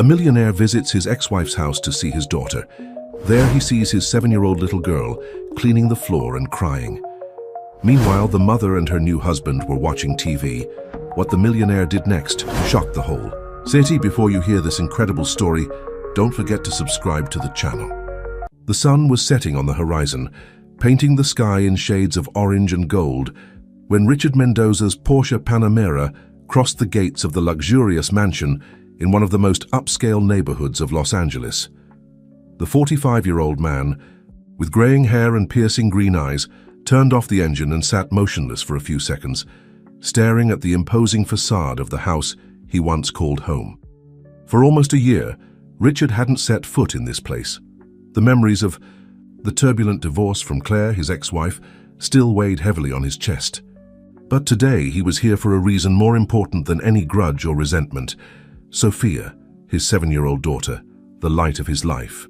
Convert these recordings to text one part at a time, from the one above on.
A millionaire visits his ex-wife's house to see his daughter. There he sees his 7-year-old little girl cleaning the floor and crying. Meanwhile, the mother and her new husband were watching TV. What the millionaire did next shocked the whole city. Before you hear this incredible story, don't forget to subscribe to the channel. The sun was setting on the horizon, painting the sky in shades of orange and gold, when Richard Mendoza's Porsche Panamera crossed the gates of the luxurious mansion in one of the most upscale neighborhoods of Los Angeles. The 45-year-old man, with graying hair and piercing green eyes, turned off the engine and sat motionless for a few seconds, staring at the imposing facade of the house he once called home. For almost a year, Richard hadn't set foot in this place. The memories of the turbulent divorce from Claire, his ex-wife, still weighed heavily on his chest. But today he was here for a reason more important than any grudge or resentment. Sophia, his 7-year-old daughter, the light of his life.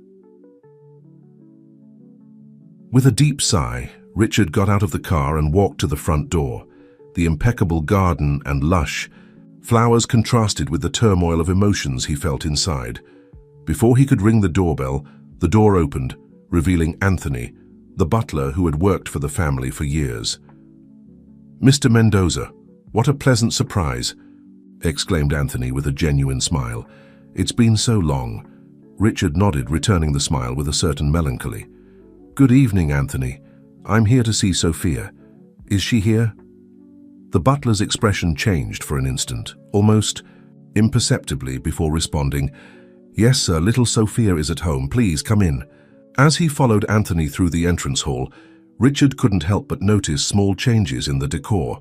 With a deep sigh, Richard got out of the car and walked to the front door. The impeccable garden and lush flowers contrasted with the turmoil of emotions he felt inside. Before he could ring the doorbell, the door opened, revealing Anthony, the butler who had worked for the family for years. "Mr. Mendoza, what a pleasant surprise," exclaimed Anthony with a genuine smile. "It's been so long." Richard nodded, returning the smile with a certain melancholy. "Good evening, Anthony. I'm here to see Sophia. Is she here?" The butler's expression changed for an instant, almost imperceptibly, before responding, "Yes, sir, little Sophia is at home. Please come in." As he followed Anthony through the entrance hall, Richard couldn't help but notice small changes in the decor.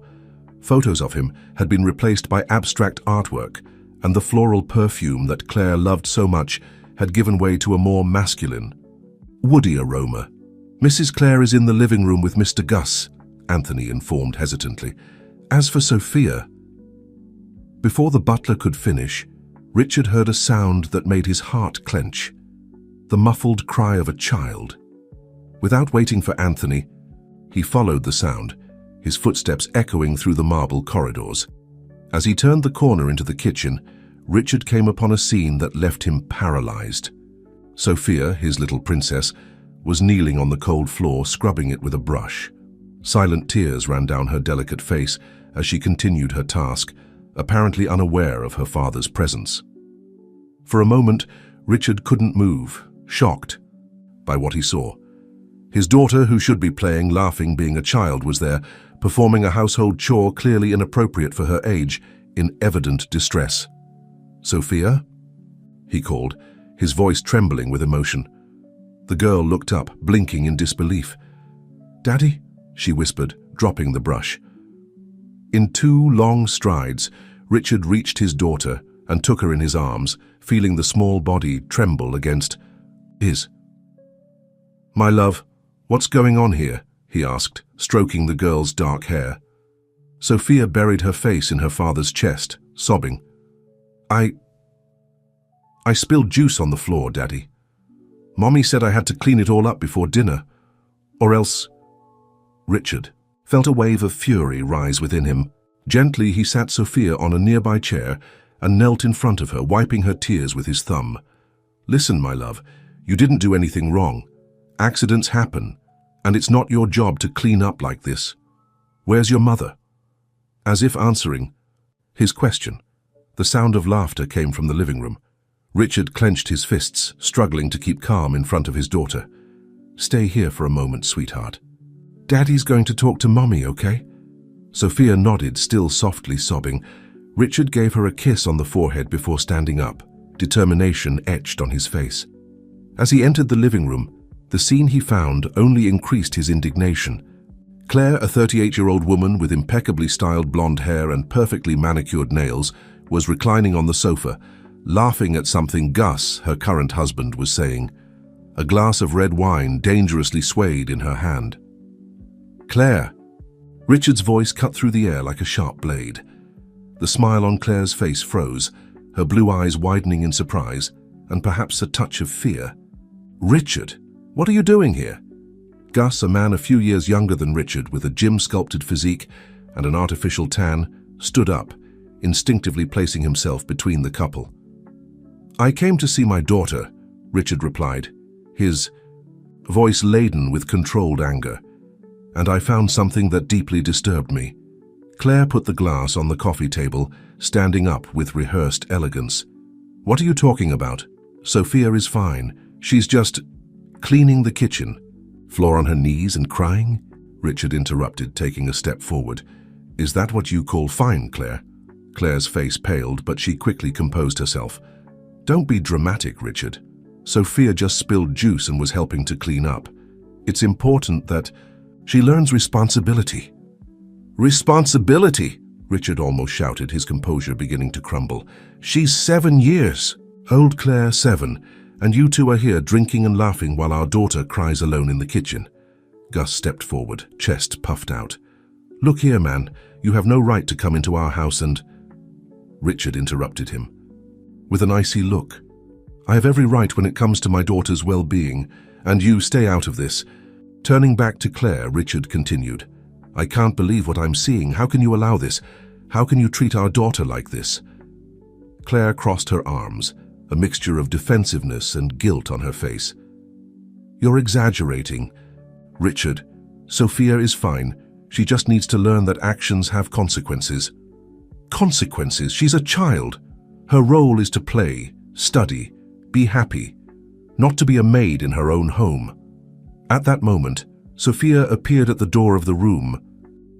Photos of him had been replaced by abstract artwork, and the floral perfume that Claire loved so much had given way to a more masculine, woody aroma. "Mrs. Claire is in the living room with Mr. Gus," Anthony informed hesitantly. "As for Sophia..." Before the butler could finish, Richard heard a sound that made his heart clench. The muffled cry of a child. Without waiting for Anthony, he followed the sound, his footsteps echoing through the marble corridors. As he turned the corner into the kitchen, Richard came upon a scene that left him paralyzed. Sophia, his little princess, was kneeling on the cold floor, scrubbing it with a brush. Silent tears ran down her delicate face as she continued her task, apparently unaware of her father's presence. For a moment, Richard couldn't move, shocked by what he saw. His daughter, who should be playing, laughing, being a child, was there, performing a household chore clearly inappropriate for her age, in evident distress. "Sophia?" he called, his voice trembling with emotion. The girl looked up, blinking in disbelief. "Daddy?" she whispered, dropping the brush. In 2 long strides, Richard reached his daughter and took her in his arms, feeling the small body tremble against his. "My love, what's going on here?" he asked, stroking the girl's dark hair. Sophia buried her face in her father's chest, sobbing. I spilled juice on the floor, Daddy. Mommy said I had to clean it all up before dinner, or else..." Richard felt a wave of fury rise within him. Gently, he sat Sophia on a nearby chair and knelt in front of her, wiping her tears with his thumb. "Listen, my love, you didn't do anything wrong. Accidents happen, and it's not your job to clean up like this. Where's your mother?" As if answering his question, the sound of laughter came from the living room. Richard clenched his fists, struggling to keep calm in front of his daughter. "Stay here for a moment, sweetheart. Daddy's going to talk to Mommy, okay?" Sophia nodded, still softly sobbing. Richard gave her a kiss on the forehead before standing up, determination etched on his face. As he entered the living room, the scene he found only increased his indignation. Claire, a 38-year-old woman with impeccably styled blonde hair and perfectly manicured nails, was reclining on the sofa, laughing at something Gus, her current husband, was saying. A glass of red wine dangerously swayed in her hand. "Claire!" Richard's voice cut through the air like a sharp blade. The smile on Claire's face froze, her blue eyes widening in surprise, and perhaps a touch of fear. "Richard, what are you doing here?" Gus, a man a few years younger than Richard with a gym-sculpted physique and an artificial tan, stood up, instinctively placing himself between the couple. "I came to see my daughter," Richard replied, his voice laden with controlled anger, "and I found something that deeply disturbed me." Claire put the glass on the coffee table, standing up with rehearsed elegance. "What are you talking about? Sophia is fine. She's just cleaning the kitchen." "Floor on her knees and crying?" Richard interrupted, taking a step forward. "Is that what you call fine, Claire?" Claire's face paled, but she quickly composed herself. "Don't be dramatic, Richard. Sophia just spilled juice and was helping to clean up. It's important that she learns responsibility." "Responsibility?" Richard almost shouted, his composure beginning to crumble. "She's 7 years old, Claire, 7, and you two are here drinking and laughing while our daughter cries alone in the kitchen." Gus stepped forward, chest puffed out. "Look here, man, you have no right to come into our house and—" Richard interrupted him with an icy look. "I have every right when it comes to my daughter's well-being, and you stay out of this." Turning back to Claire, Richard continued, "I can't believe what I'm seeing. How can you allow this? How can you treat our daughter like this?" Claire crossed her arms, a mixture of defensiveness and guilt on her face. "You're exaggerating. Richard, Sophia is fine. She just needs to learn that actions have consequences." "Consequences? She's a child. Her role is to play, study, be happy, not to be a maid in her own home." At that moment, Sophia appeared at the door of the room,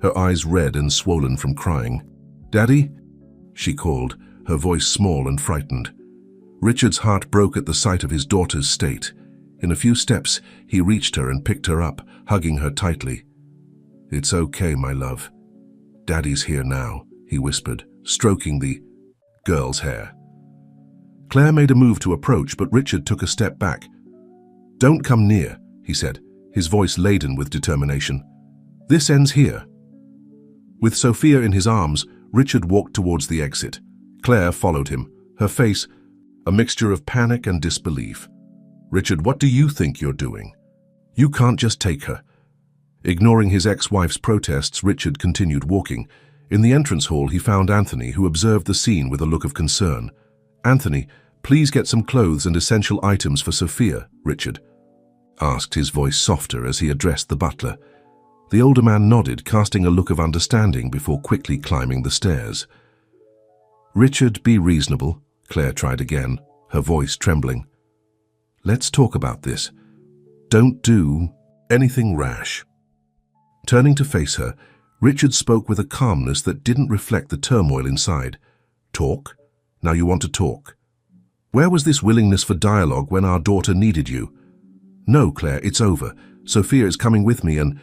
her eyes red and swollen from crying. "Daddy?" she called, her voice small and frightened. Richard's heart broke at the sight of his daughter's state. In a few steps, he reached her and picked her up, hugging her tightly. "It's okay, my love. Daddy's here now," he whispered, stroking the girl's hair. Claire made a move to approach, but Richard took a step back. "Don't come near," he said, his voice laden with determination. "This ends here." With Sophia in his arms, Richard walked towards the exit. Claire followed him, her face a mixture of panic and disbelief. "Richard, what do you think you're doing? You can't just take her." Ignoring his ex-wife's protests, Richard continued walking. In the entrance hall, he found Anthony, who observed the scene with a look of concern. "Anthony, please get some clothes and essential items for Sophia," Richard asked, his voice softer as he addressed the butler. The older man nodded, casting a look of understanding before quickly climbing the stairs. "Richard, be reasonable," Claire tried again, her voice trembling. "Let's talk about this. Don't do anything rash." Turning to face her, Richard spoke with a calmness that didn't reflect the turmoil inside. "Talk? Now you want to talk? Where was this willingness for dialogue when our daughter needed you?" "No, Claire, it's over. Sophia is coming with me and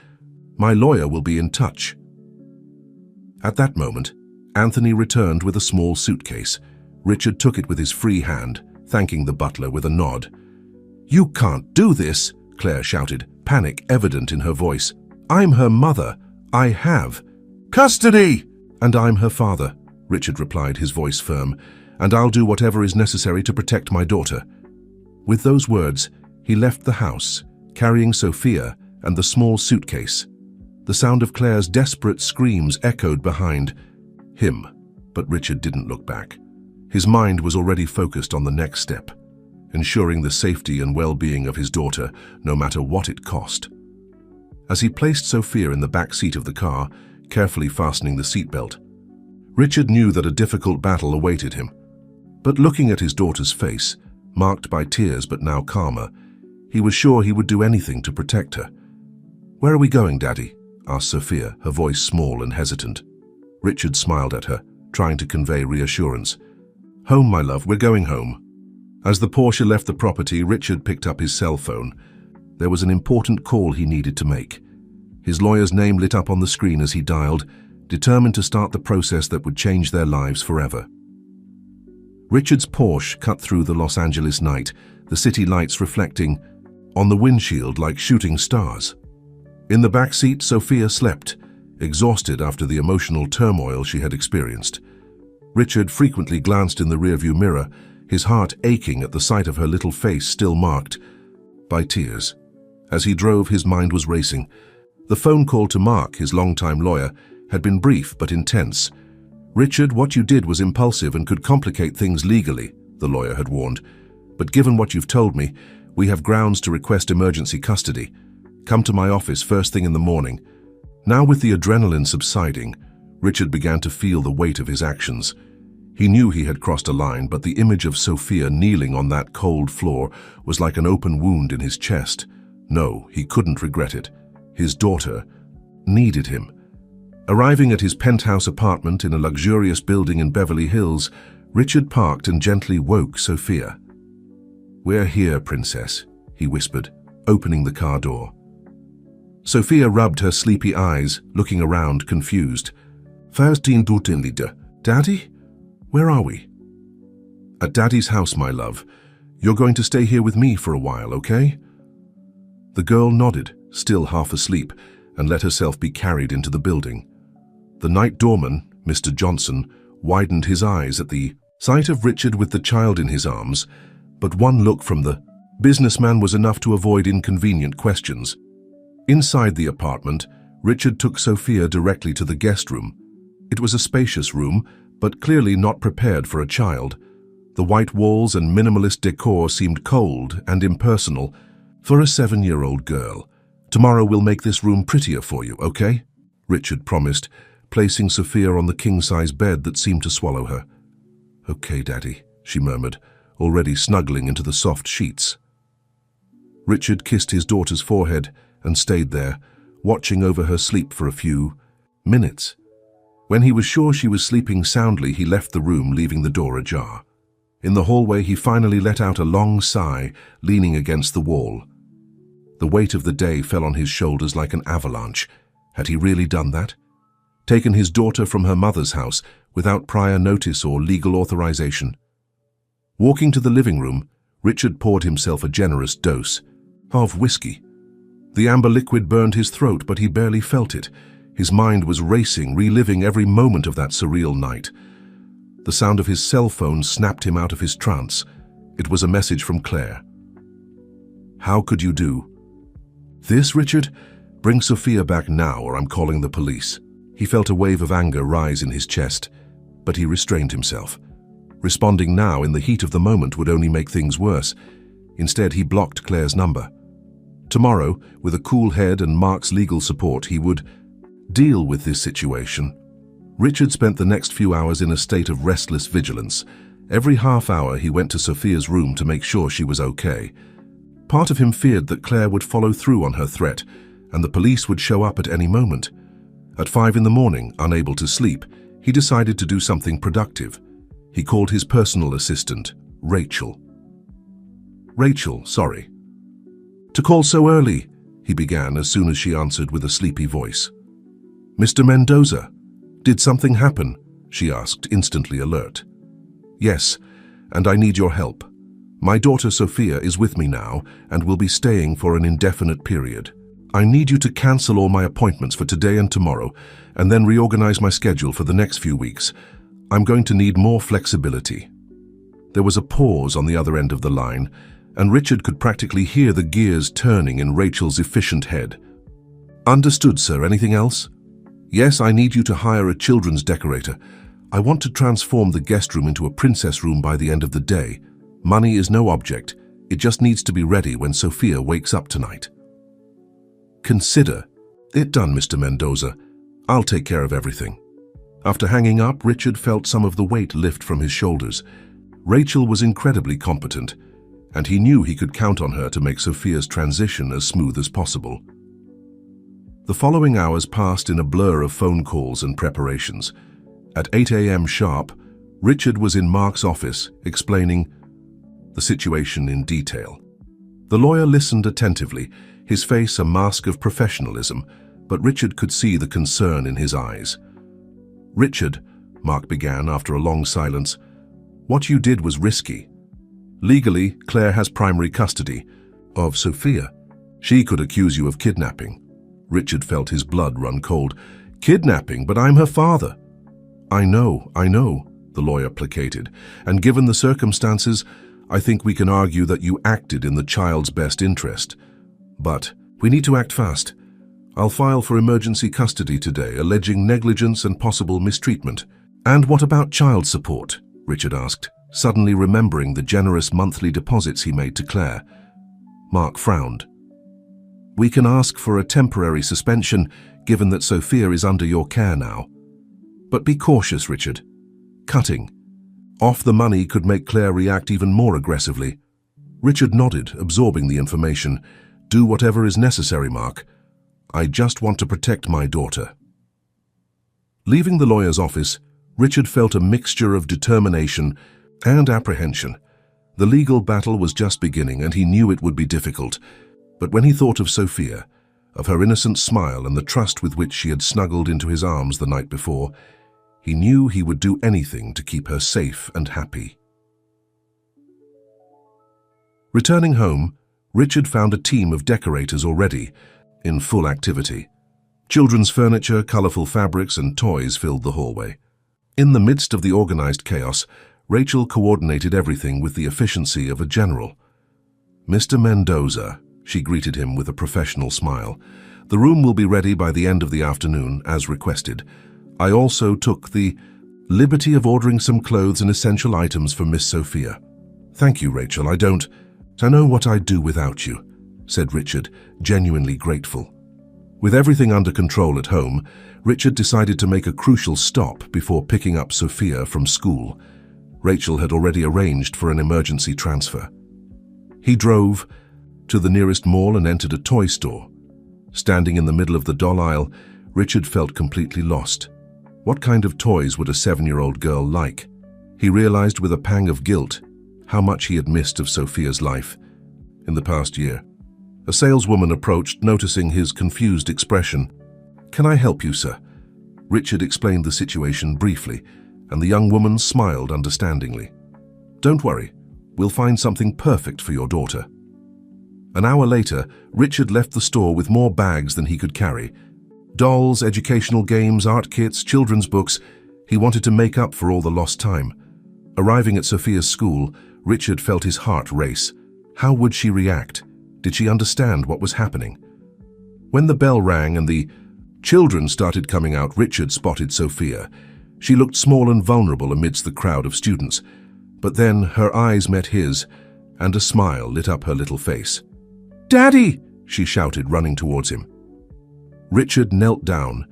my lawyer will be in touch." At that moment, Anthony returned with a small suitcase. Richard took it with his free hand, thanking the butler with a nod. "You can't do this," Claire shouted, panic evident in her voice. "I'm her mother. I have custody." "And I'm her father," Richard replied, his voice firm, "and I'll do whatever is necessary to protect my daughter." With those words, he left the house, carrying Sophia and the small suitcase. The sound of Claire's desperate screams echoed behind him, but Richard didn't look back. His mind was already focused on the next step, ensuring the safety and well-being of his daughter, no matter what it cost. As he placed Sophia in the back seat of the car, carefully fastening the seatbelt, Richard knew that a difficult battle awaited him. But looking at his daughter's face, marked by tears but now calmer, he was sure he would do anything to protect her. "Where are we going, Daddy?" asked Sophia, her voice small and hesitant. Richard smiled at her, trying to convey reassurance. "Home, my love, we're going home." As the Porsche left the property, Richard picked up his cell phone. There was an important call he needed to make. His lawyer's name lit up on the screen as he dialed, determined to start the process that would change their lives forever. Richard's Porsche cut through the Los Angeles night, the city lights reflecting on the windshield like shooting stars. In the back seat, Sophia slept, exhausted after the emotional turmoil she had experienced. Richard frequently glanced in the rearview mirror, his heart aching at the sight of her little face still marked by tears. As he drove, his mind was racing. The phone call to Mark, his longtime lawyer, had been brief but intense. "Richard, what you did was impulsive and could complicate things legally," the lawyer had warned. "But given what you've told me, we have grounds to request emergency custody. Come to my office first thing in the morning." Now, with the adrenaline subsiding, Richard began to feel the weight of his actions. He knew he had crossed a line, but the image of Sophia kneeling on that cold floor was like an open wound in his chest. No, he couldn't regret it. His daughter needed him. Arriving at his penthouse apartment in a luxurious building in Beverly Hills, Richard parked and gently woke Sophia. "We're here, princess," he whispered, opening the car door. Sophia rubbed her sleepy eyes, looking around, confused. "Daddy? Where are we?" "At Daddy's house, my love. You're going to stay here with me for a while, okay?" The girl nodded, still half asleep, and let herself be carried into the building. The night doorman, Mr. Johnson, widened his eyes at the sight of Richard with the child in his arms, but one look from the businessman was enough to avoid inconvenient questions. Inside the apartment, Richard took Sophia directly to the guest room. It was a spacious room, but clearly not prepared for a child. The white walls and minimalist decor seemed cold and impersonal for a 7-year-old girl. "Tomorrow we'll make this room prettier for you, okay?" Richard promised, placing Sophia on the king-size bed that seemed to swallow her. "Okay, Daddy," she murmured, already snuggling into the soft sheets. Richard kissed his daughter's forehead and stayed there, watching over her sleep for a few minutes. When he was sure she was sleeping soundly, he left the room, leaving the door ajar. In the hallway, he finally let out a long sigh, leaning against the wall. The weight of the day fell on his shoulders like an avalanche. Had he really done that? Taken his daughter from her mother's house without prior notice or legal authorization? Walking to the living room, Richard poured himself a generous dose of whiskey. The amber liquid burned his throat, but he barely felt it. His mind was racing, reliving every moment of that surreal night. The sound of his cell phone snapped him out of his trance. It was a message from Claire. "How could you do this, Richard? Bring Sophia back now, or I'm calling the police." He felt a wave of anger rise in his chest, but he restrained himself. Responding now in the heat of the moment would only make things worse. Instead, he blocked Claire's number. Tomorrow, with a cool head and Mark's legal support, he would deal with this situation. Richard spent the next few hours in a state of restless vigilance. Every half hour he went to Sophia's room to make sure she was okay. Part of him feared that Claire would follow through on her threat, and the police would show up at any moment. At 5 in the morning, unable to sleep, he decided to do something productive. He called his personal assistant, Rachel. "Rachel, sorry to call so early," he began as soon as she answered with a sleepy voice. "Mr. Mendoza, did something happen?" she asked, instantly alert. "Yes, and I need your help. My daughter Sophia is with me now and will be staying for an indefinite period. I need you to cancel all my appointments for today and tomorrow, and then reorganize my schedule for the next few weeks. I'm going to need more flexibility." There was a pause on the other end of the line, and Richard could practically hear the gears turning in Rachel's efficient head. "Understood, sir. Anything else?" "Yes, I need you to hire a children's decorator. I want to transform the guest room into a princess room by the end of the day. Money is no object. It just needs to be ready when Sophia wakes up tonight." "Consider it done, Mr. Mendoza. I'll take care of everything." After hanging up, Richard felt some of the weight lift from his shoulders. Rachel was incredibly competent, and he knew he could count on her to make Sophia's transition as smooth as possible. The following hours passed in a blur of phone calls and preparations. At 8 a.m. sharp, Richard was in Mark's office, explaining the situation in detail. The lawyer listened attentively, his face a mask of professionalism, but Richard could see the concern in his eyes. "Richard," Mark began after a long silence, "what you did was risky. Legally, Claire has primary custody of Sophia. She could accuse you of kidnapping." Richard felt his blood run cold. "Kidnapping? But I'm her father." I know," the lawyer placated, "and given the circumstances, I think we can argue that you acted in the child's best interest. But we need to act fast. I'll file for emergency custody today, alleging negligence and possible mistreatment." "And what about child support?" Richard asked. suddenly remembering the generous monthly deposits he made to Claire. Mark frowned. "We can ask for a temporary suspension, given that Sophia is under your care now. But be cautious, Richard. Cutting off the money could make Claire react even more aggressively." Richard nodded, absorbing the information. "Do whatever is necessary, Mark. I just want to protect my daughter." Leaving the lawyer's office, Richard felt a mixture of determination and apprehension. The legal battle was just beginning, and he knew it would be difficult. But when he thought of Sophia, of her innocent smile and the trust with which she had snuggled into his arms the night before, he knew he would do anything to keep her safe and happy. Returning home, Richard found a team of decorators already in full activity. Children's furniture, colorful fabrics, and toys filled the hallway. In the midst of the organized chaos, Rachel coordinated everything with the efficiency of a general. "Mr. Mendoza," she greeted him with a professional smile. "The room will be ready by the end of the afternoon, as requested. I also took the liberty of ordering some clothes and essential items for Miss Sophia." "Thank you, Rachel. I know what I'd do without you," said Richard, genuinely grateful. With everything under control at home, Richard decided to make a crucial stop before picking up Sophia from school. Rachel had already arranged for an emergency transfer. He drove to the nearest mall and entered a toy store. Standing in the middle of the doll aisle, Richard felt completely lost. What kind of toys would a 7-year-old girl like? He realized with a pang of guilt how much he had missed of Sophia's life in the past year. A saleswoman approached, noticing his confused expression. "Can I help you, sir?" Richard explained the situation briefly, and the young woman smiled understandingly. "Don't worry, we'll find something perfect for your daughter." An hour later, Richard left the store with more bags than he could carry. Dolls, educational games, art kits, children's books. He wanted to make up for all the lost time. Arriving at Sophia's school, Richard felt his heart race. How would she react? Did she understand what was happening? When the bell rang and the children started coming out, Richard spotted Sophia. She looked small and vulnerable amidst the crowd of students. But then her eyes met his, and a smile lit up her little face. "Daddy!" she shouted, running towards him. Richard knelt down,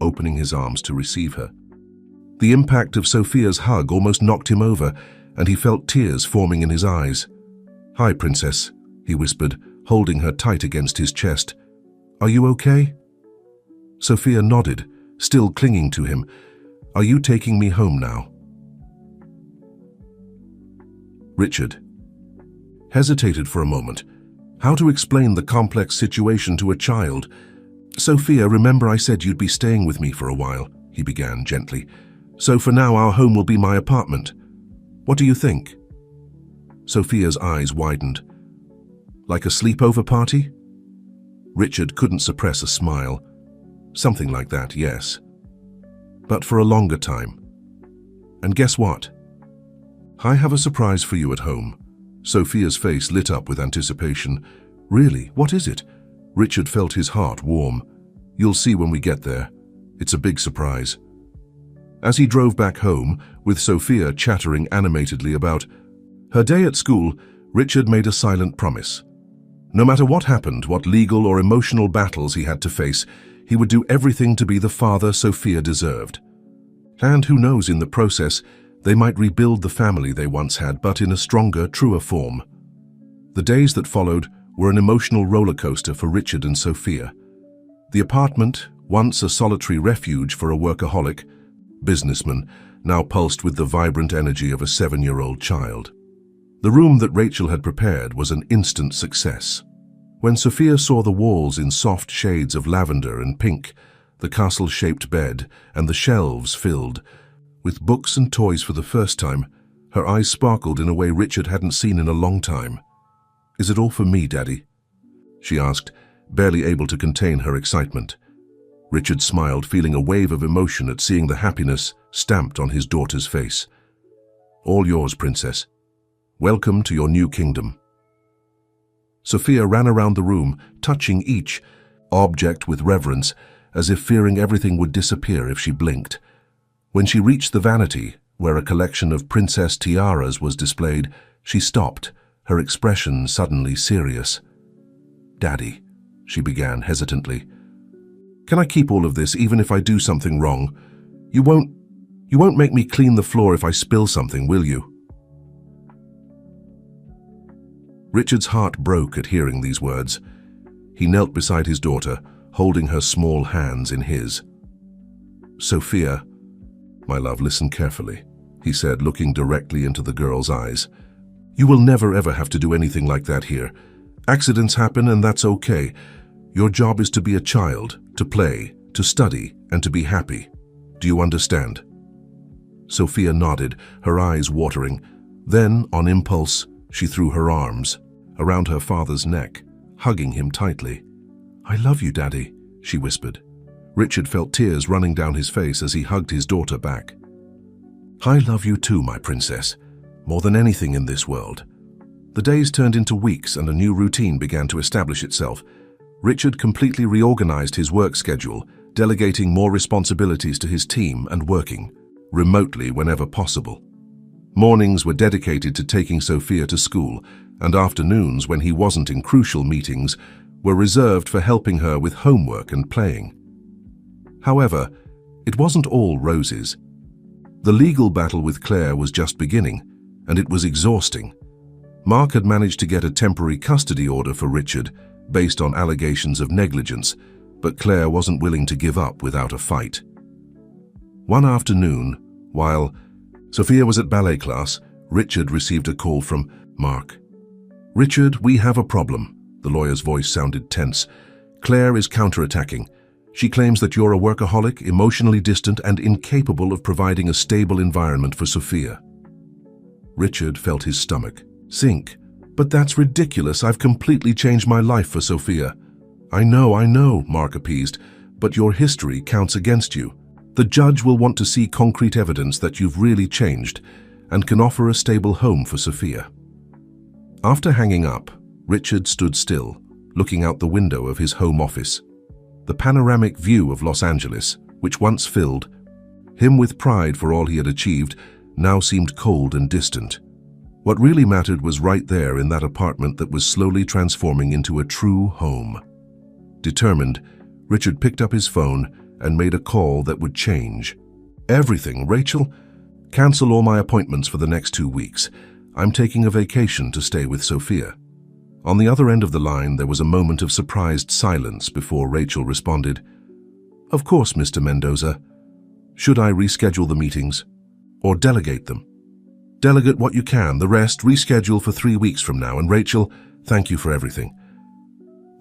opening his arms to receive her. The impact of Sophia's hug almost knocked him over, and he felt tears forming in his eyes. "Hi, Princess," he whispered, holding her tight against his chest. "Are you okay?" Sophia nodded, still clinging to him. "Are you taking me home now?" Richard hesitated for a moment. How to explain the complex situation to a child? "Sophia, remember I said you'd be staying with me for a while," he began gently. "So for now our home will be my apartment. What do you think?" Sophia's eyes widened. "Like a sleepover party?" Richard couldn't suppress a smile. "Something like that, yes. But for a longer time. And guess what? I have a surprise for you at home." Sophia's face lit up with anticipation. "Really? What is it?" Richard felt his heart warm. "You'll see when we get there. It's a big surprise." As he drove back home, with Sophia chattering animatedly about her day at school, Richard made a silent promise. No matter what happened, what legal or emotional battles he had to face, he would do everything to be the father Sophia deserved. And who knows, in the process, they might rebuild the family they once had, but in a stronger, truer form. The days that followed were an emotional roller coaster for Richard and Sophia. The apartment, once a solitary refuge for a workaholic businessman, now pulsed with the vibrant energy of a 7-year-old child. The room that Rachel had prepared was an instant success. When Sophia saw the walls in soft shades of lavender and pink, the castle-shaped bed, and the shelves filled with books and toys for the first time, her eyes sparkled in a way Richard hadn't seen in a long time. "Is it all for me, Daddy?" she asked, barely able to contain her excitement. Richard smiled, feeling a wave of emotion at seeing the happiness stamped on his daughter's face. "All yours, Princess. Welcome to your new kingdom." Sophia ran around the room, touching each object with reverence, as if fearing everything would disappear if she blinked. When she reached the vanity, where a collection of princess tiaras was displayed, she stopped, her expression suddenly serious. "Daddy," she began hesitantly, "can I keep all of this even if I do something wrong? You won't make me clean the floor if I spill something, will you?" Richard's heart broke at hearing these words. He knelt beside his daughter, holding her small hands in his. "Sophia, my love, listen carefully," he said, looking directly into the girl's eyes. "You will never ever have to do anything like that here. Accidents happen and that's okay. Your job is to be a child, to play, to study, and to be happy. Do you understand?" Sophia nodded, her eyes watering. Then, on impulse, she threw her arms around her father's neck, hugging him tightly. "I love you, Daddy," she whispered. Richard felt tears running down his face as he hugged his daughter back. "I love you too, my princess, more than anything in this world." The days turned into weeks and a new routine began to establish itself. Richard completely reorganized his work schedule, delegating more responsibilities to his team and working remotely whenever possible. Mornings were dedicated to taking Sophia to school, and afternoons, when he wasn't in crucial meetings, were reserved for helping her with homework and playing. However, it wasn't all roses. The legal battle with Claire was just beginning, and it was exhausting. Mark had managed to get a temporary custody order for Richard based on allegations of negligence, but Claire wasn't willing to give up without a fight. One afternoon, while Sophia was at ballet class, Richard received a call from Mark. "Richard, we have a problem." The lawyer's voice sounded tense. "Claire is counterattacking. She claims that you're a workaholic, emotionally distant, and incapable of providing a stable environment for Sophia." Richard felt his stomach sink. "But that's ridiculous. I've completely changed my life for Sophia." I know, Mark appeased, "but your history counts against you. The judge will want to see concrete evidence that you've really changed and can offer a stable home for Sophia." After hanging up, Richard stood still, looking out the window of his home office. The panoramic view of Los Angeles, which once filled him with pride for all he had achieved, now seemed cold and distant. What really mattered was right there in that apartment that was slowly transforming into a true home. Determined, Richard picked up his phone and made a call that would change everything. "Rachel, cancel all my appointments for the next 2 weeks. I'm taking a vacation to stay with Sophia." On the other end of the line, there was a moment of surprised silence before Rachel responded, "Of course, Mr. Mendoza. Should I reschedule the meetings or delegate them?" "Delegate what you can. The rest, reschedule for 3 weeks from now. And Rachel, thank you for everything."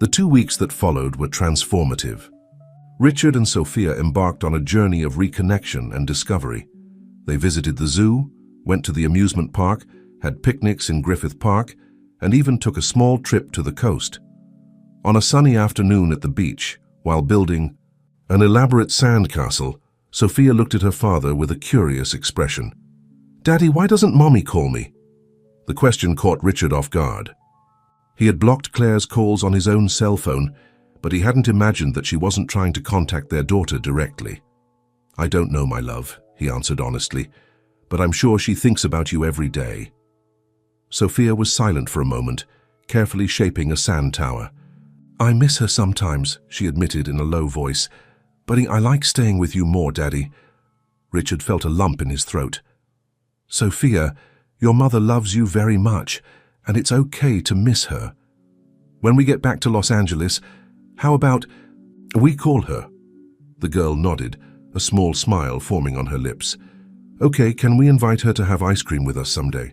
The 2 weeks that followed were transformative. Richard and Sophia embarked on a journey of reconnection and discovery. They visited the zoo, went to the amusement park, had picnics in Griffith Park, and even took a small trip to the coast. On a sunny afternoon at the beach, while building an elaborate sandcastle, Sophia looked at her father with a curious expression. "Daddy, why doesn't Mommy call me?" The question caught Richard off guard. He had blocked Claire's calls on his own cell phone, but he hadn't imagined that she wasn't trying to contact their daughter directly. "I don't know, my love," he answered honestly, "but I'm sure she thinks about you every day." Sophia was silent for a moment, carefully shaping a sand tower. "I miss her sometimes," she admitted in a low voice, "but I like staying with you more, Daddy." Richard felt a lump in his throat. "Sophia, your mother loves you very much, and it's okay to miss her. When we get back to Los Angeles, how about we call her?" The girl nodded, a small smile forming on her lips. "Okay, can we invite her to have ice cream with us someday?"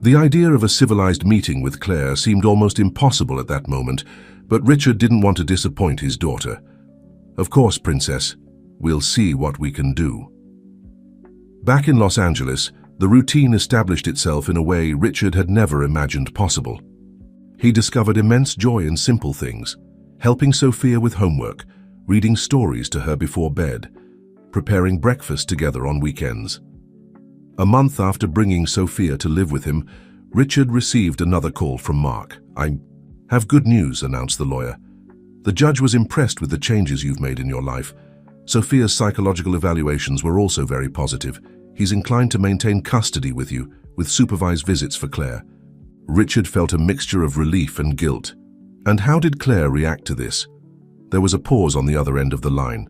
The idea of a civilized meeting with Claire seemed almost impossible at that moment, but Richard didn't want to disappoint his daughter. "Of course, Princess. We'll see what we can do." Back in Los Angeles, the routine established itself in a way Richard had never imagined possible. He discovered immense joy in simple things, helping Sophia with homework, reading stories to her before bed, preparing breakfast together on weekends. A month after bringing Sophia to live with him, Richard received another call from Mark. "I have good news," announced the lawyer. "The judge was impressed with the changes you've made in your life. Sophia's psychological evaluations were also very positive, He's inclined to maintain custody with you, with supervised visits for Claire. Richard felt a mixture of relief and guilt. And how did Claire react to this? There was a pause on the other end of the line.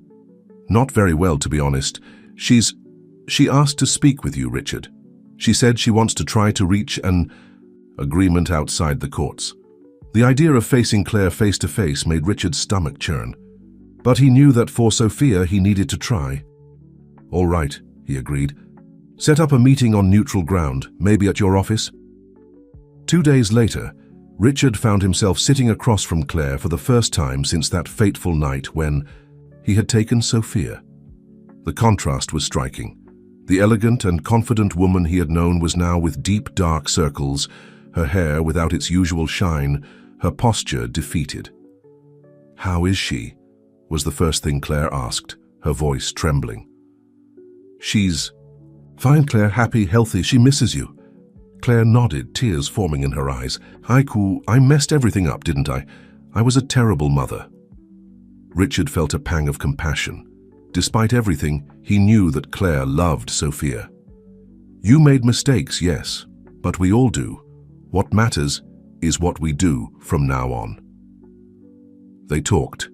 Not very well, to be honest. She asked to speak with you, Richard. She said she wants to try to reach an agreement outside the courts. The idea of facing Claire face to face made Richard's stomach churn. But he knew that for Sophia he needed to try. All right, he agreed. Set up a meeting on neutral ground, maybe at your office. 2 days later, Richard found himself sitting across from Claire for the first time since that fateful night when he had taken Sophia. The contrast was striking. The elegant and confident woman he had known was now with deep dark circles, her hair without its usual shine, her posture defeated. "How is she?" was the first thing Claire asked, her voice trembling. "She's fine, Claire, happy, healthy, she misses you." Claire nodded, tears forming in her eyes. "Haiku, I messed everything up, didn't I? I was a terrible mother." Richard felt a pang of compassion. Despite everything, he knew that Claire loved Sophia. "You made mistakes, yes, but we all do. What matters is what we do from now on." They talked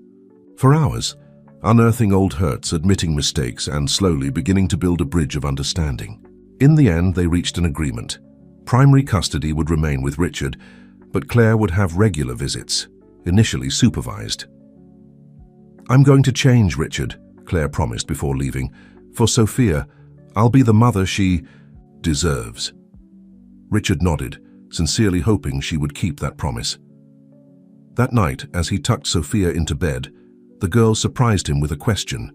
for hours, unearthing old hurts, admitting mistakes, and slowly beginning to build a bridge of understanding. In the end, they reached an agreement. Primary custody would remain with Richard, but Claire would have regular visits, initially supervised. "I'm going to change, Richard," Claire promised before leaving. "For Sophia, I'll be the mother she deserves." Richard nodded, sincerely hoping she would keep that promise. That night, as he tucked Sophia into bed, the girl surprised him with a question.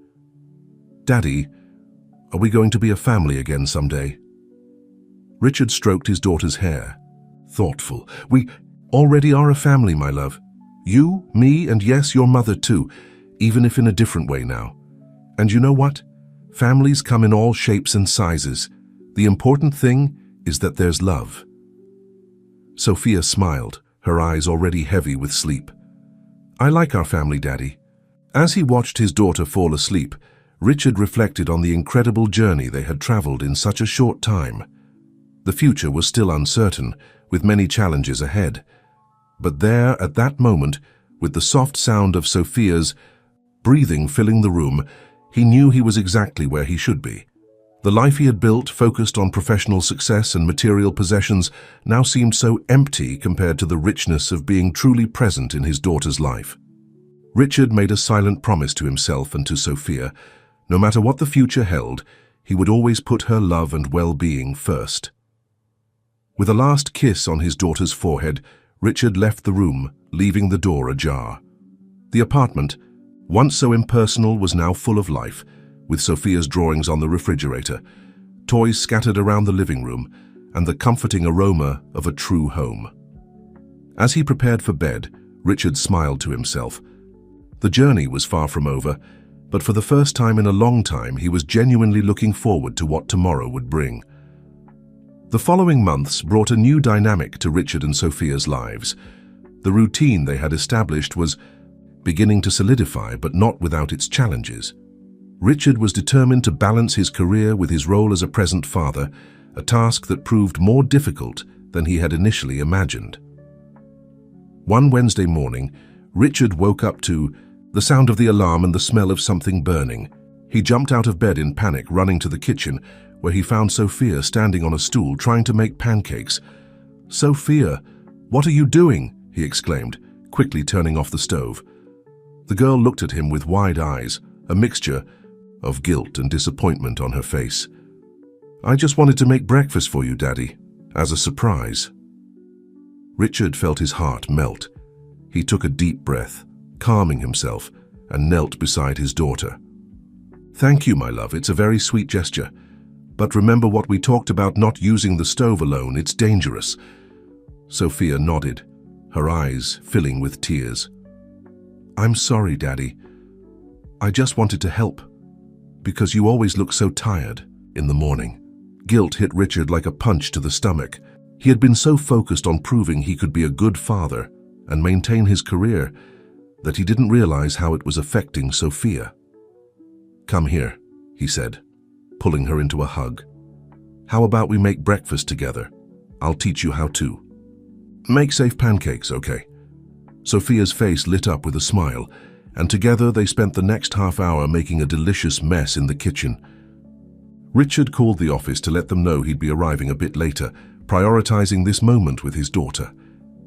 "Daddy, are we going to be a family again someday?" Richard stroked his daughter's hair. Thoughtful. "We already are a family, my love. You, me, and yes, your mother too, even if in a different way now. And you know what? Families come in all shapes and sizes. The important thing is that there's love." Sophia smiled, her eyes already heavy with sleep. "I like our family, Daddy." As he watched his daughter fall asleep, Richard reflected on the incredible journey they had traveled in such a short time. The future was still uncertain, with many challenges ahead. But there, at that moment, with the soft sound of Sophia's breathing filling the room, he knew he was exactly where he should be. The life he had built, focused on professional success and material possessions, now seemed so empty compared to the richness of being truly present in his daughter's life. Richard made a silent promise to himself and to Sophia. No matter what the future held, he would always put her love and well-being first. With a last kiss on his daughter's forehead, Richard left the room, leaving the door ajar. The apartment, once so impersonal, was now full of life, with Sophia's drawings on the refrigerator, toys scattered around the living room, and the comforting aroma of a true home. As he prepared for bed, Richard smiled to himself. The journey was far from over, but for the first time in a long time, he was genuinely looking forward to what tomorrow would bring. The following months brought a new dynamic to Richard and Sophia's lives. The routine they had established was beginning to solidify, but not without its challenges. Richard was determined to balance his career with his role as a present father, a task that proved more difficult than he had initially imagined. One Wednesday morning, Richard woke up to the sound of the alarm and the smell of something burning. He jumped out of bed in panic, running to the kitchen, where he found Sophia standing on a stool trying to make pancakes. "Sophia, what are you doing?" he exclaimed, quickly turning off the stove. The girl looked at him with wide eyes, a mixture of guilt and disappointment on her face. "I just wanted to make breakfast for you, Daddy, as a surprise." Richard felt his heart melt. He took a deep breath, calming himself, and knelt beside his daughter. "Thank you, my love, it's a very sweet gesture. But remember what we talked about, not using the stove alone, it's dangerous." Sophia nodded, her eyes filling with tears. "I'm sorry, Daddy. I just wanted to help, because you always look so tired in the morning." Guilt hit Richard like a punch to the stomach. He had been so focused on proving he could be a good father and maintain his career that he didn't realize how it was affecting Sophia. "Come here," he said, pulling her into a hug. How about we make breakfast together? I'll teach you how to. Make safe pancakes, okay? Sophia's face lit up with a smile, and together they spent the next half hour making a delicious mess in the kitchen. Richard called the office to let them know he'd be arriving a bit later, prioritizing this moment with his daughter.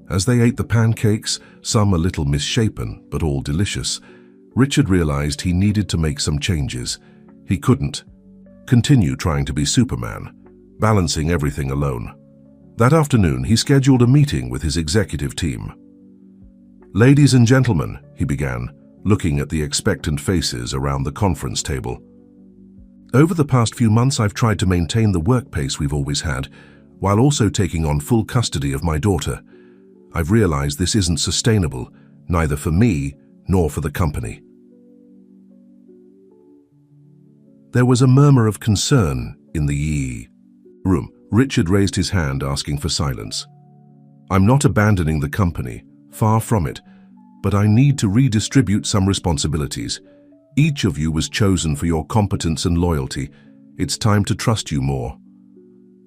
As they ate the pancakes, some a little misshapen, but all delicious, Richard realized he needed to make some changes. He couldn't continue trying to be Superman, balancing everything alone. That afternoon, he scheduled a meeting with his executive team. "Ladies and gentlemen," he began, looking at the expectant faces around the conference table. "Over the past few months, I've tried to maintain the work pace we've always had, while also taking on full custody of my daughter. I've realized this isn't sustainable, neither for me nor for the company." There was a murmur of concern in the room. Richard raised his hand, asking for silence. "I'm not abandoning the company, far from it, but I need to redistribute some responsibilities. Each of you was chosen for your competence and loyalty. It's time to trust you more."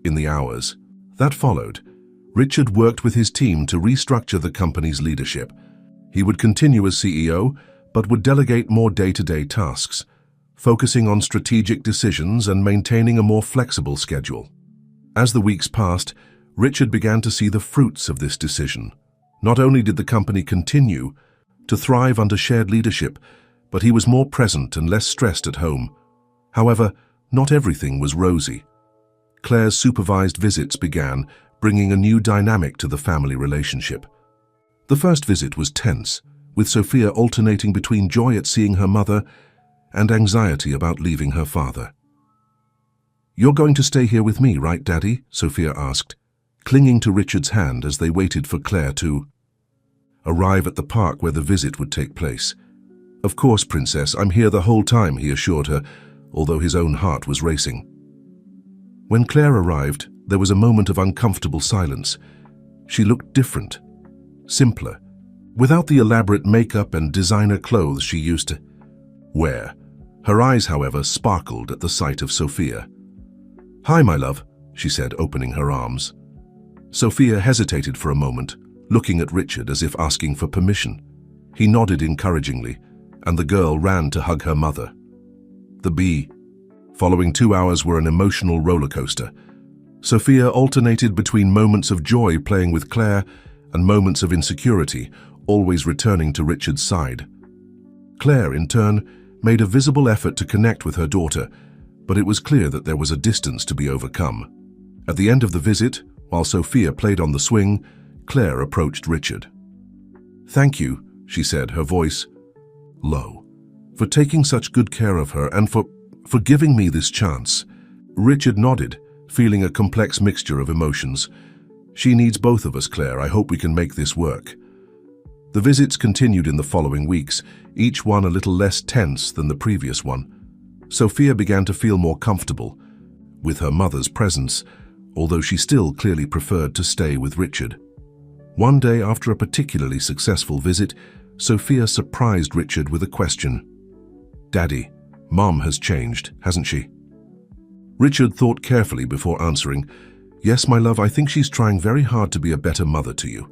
In the hours that followed, Richard worked with his team to restructure the company's leadership. He would continue as CEO, but would delegate more day-to-day tasks, focusing on strategic decisions and maintaining a more flexible schedule. As the weeks passed, Richard began to see the fruits of this decision. Not only did the company continue to thrive under shared leadership, but he was more present and less stressed at home. However, not everything was rosy. Claire's supervised visits began, bringing a new dynamic to the family relationship. The first visit was tense, with Sophia alternating between joy at seeing her mother and anxiety about leaving her father. "You're going to stay here with me, right, Daddy?" Sophia asked, clinging to Richard's hand as they waited for Claire to arrive at the park where the visit would take place. "Of course, Princess, I'm here the whole time," he assured her, although his own heart was racing. When Claire arrived, there was a moment of uncomfortable silence. She looked different, simpler, without the elaborate makeup and designer clothes she used to wear. Her eyes, however, sparkled at the sight of Sophia. "Hi, my love," she said, opening her arms. Sophia hesitated for a moment, looking at Richard as if asking for permission. He nodded encouragingly, and the girl ran to hug her mother. The following 2 hours were an emotional roller coaster. Sophia alternated between moments of joy playing with Claire and moments of insecurity, always returning to Richard's side. Claire, in turn, made a visible effort to connect with her daughter, but it was clear that there was a distance to be overcome. At the end of the visit, while Sophia played on the swing, Claire approached Richard. "Thank you," she said, her voice low, "for taking such good care of her and for giving me this chance." Richard nodded, feeling a complex mixture of emotions. "She needs both of us, Claire. I hope we can make this work." The visits continued in the following weeks, each one a little less tense than the previous one. Sophia began to feel more comfortable with her mother's presence, although she still clearly preferred to stay with Richard. One day, after a particularly successful visit, Sophia surprised Richard with a question. "Daddy, Mom has changed, hasn't she?" Richard thought carefully before answering, "Yes, my love, I think she's trying very hard to be a better mother to you."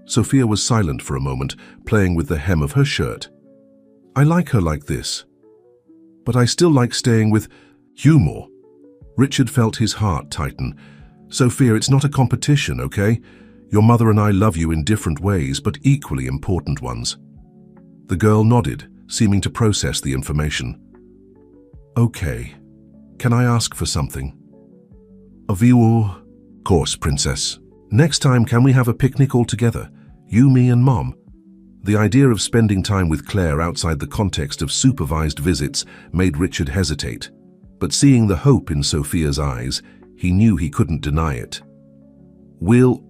Sophia was silent for a moment, playing with the hem of her shirt. "I like her like this, but I still like staying with you more." Richard felt his heart tighten. "Sophia, it's not a competition, okay? Your mother and I love you in different ways, but equally important ones." The girl nodded, seeming to process the information. "Okay. Can I ask for something?" "Of you, of course, Princess. Next time, can we have a picnic all together? You, me, and Mom?" The idea of spending time with Claire outside the context of supervised visits made Richard hesitate. But seeing the hope in Sophia's eyes, he knew he couldn't deny it. "We'll